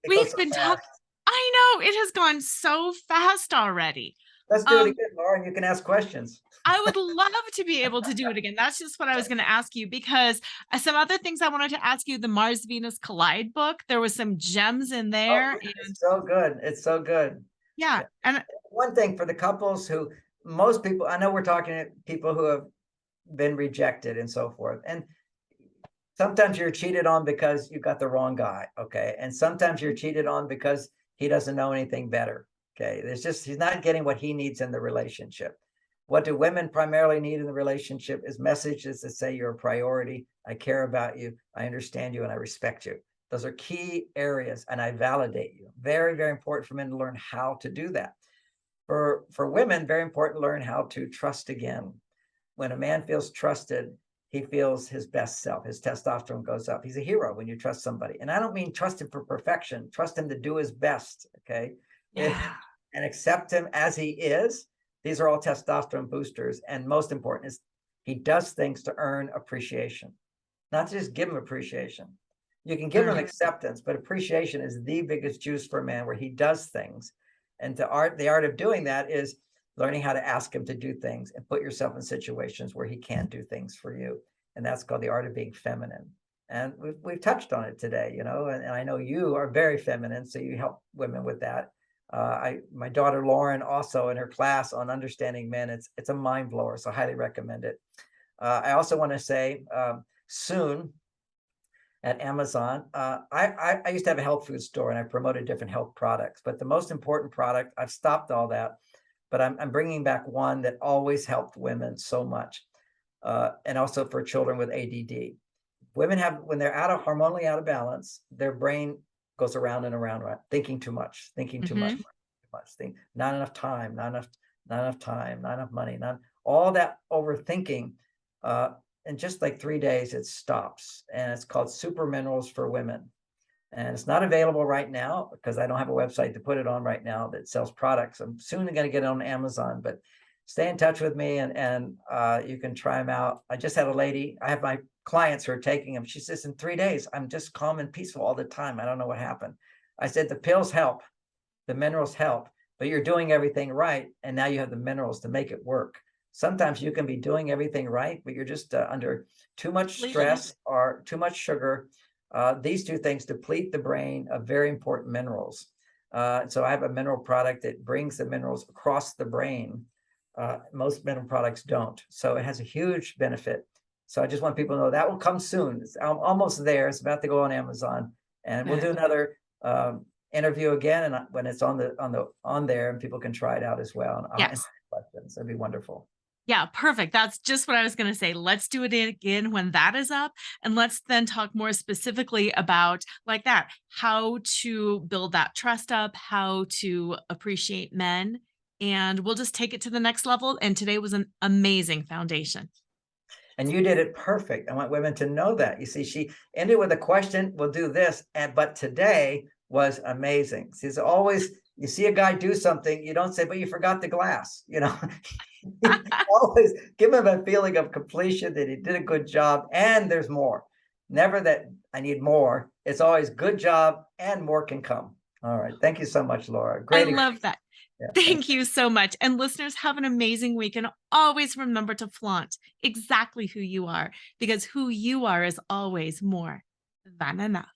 it goes We've so been fast. talking. I know it has gone so fast already. Let's do it Um, again, Laura, and you can ask questions. I would love to be able to do it again. That's just what I was going to ask you because some other things I wanted to ask you, the Mars Venus Collide book, there was some gems in Oh, there. yeah, And it's so good. It's so good. yeah. Yeah. And One thing for the couples who most people, I know we're talking to people who have been rejected and so forth. And sometimes you're cheated on because you got the wrong guy. Okay. And sometimes you're cheated on because he doesn't know anything better. Okay. He's not getting what he needs in the relationship. What do women primarily need in the relationship is messages that say you're a priority. I care about you. I understand you and I respect you. Those are key areas and I validate you. Very, very important for men to learn how to do that. For women, very important to learn how to trust again. When a man feels trusted, he feels his best self. His testosterone goes up. He's a hero when you trust somebody. And I don't mean trust him for perfection, trust him to do his best. Okay. yeah, And accept him as he is. These are all testosterone boosters. And most important is he does things to earn appreciation, not to just give him appreciation. You can give him acceptance, but appreciation is the biggest juice for a man where he does things. And the art of doing that is learning how to ask him to do things and put yourself in situations where he can't do things for you. And that's called the art of being feminine. And we've touched on it today, and I know you are very feminine, so you help women with that. My daughter Lauren also in her class on understanding men, it's a mind blower, so I highly recommend it. I also want to say soon at Amazon, I used to have a health food store and I promoted different health products, but the most important product, I've stopped all that, but I'm bringing back one that always helped women so much, and also for children with ADD. Women when they're hormonally out of balance, their brain goes around and around, right? Thinking too much, not enough time, not enough money, not all that overthinking. In just like 3 days, it stops. And it's called Super Minerals for Women. And it's not available right now because I don't have a website to put it on right now that sells products. I'm soon going to get it on Amazon, but stay in touch with me and you can try them out. I just had a lady, I have my clients who are taking them. She says, in 3 days, I'm just calm and peaceful all the time. I don't know what happened. I said, the pills help, the minerals help, but you're doing everything right. And now you have the minerals to make it work. Sometimes you can be doing everything right, but you're just under too much stress or too much sugar. These two things deplete the brain of very important minerals. So I have a mineral product that brings the minerals across the brain. Most mineral products don't. So it has a huge benefit. So I just want people to know that will come soon. It's almost there. It's about to go on Amazon, and we'll do another interview again, and when it's on there, and people can try it out as well. And I'll answer questions. It'd be wonderful. Yeah, perfect. That's just what I was going to say. Let's do it again when that is up. And let's then talk more specifically about like that, how to build that trust up, how to appreciate men. And we'll just take it to the next level. And today was an amazing foundation. And you did it perfect. I want women to know that. You see, she ended with a question, we'll do this. And but today was amazing. See, it's always you see a guy do something, you don't say, but you forgot the glass, you know. Always give him a feeling of completion that he did a good job and there's more. Never that I need more. It's always good job and more can come. All right. Thank you so much, Laura. I Great. love that. Yeah, thank Thank you so much. And listeners, have an amazing week. And always remember to flaunt exactly who you are, because who you are is always more than enough.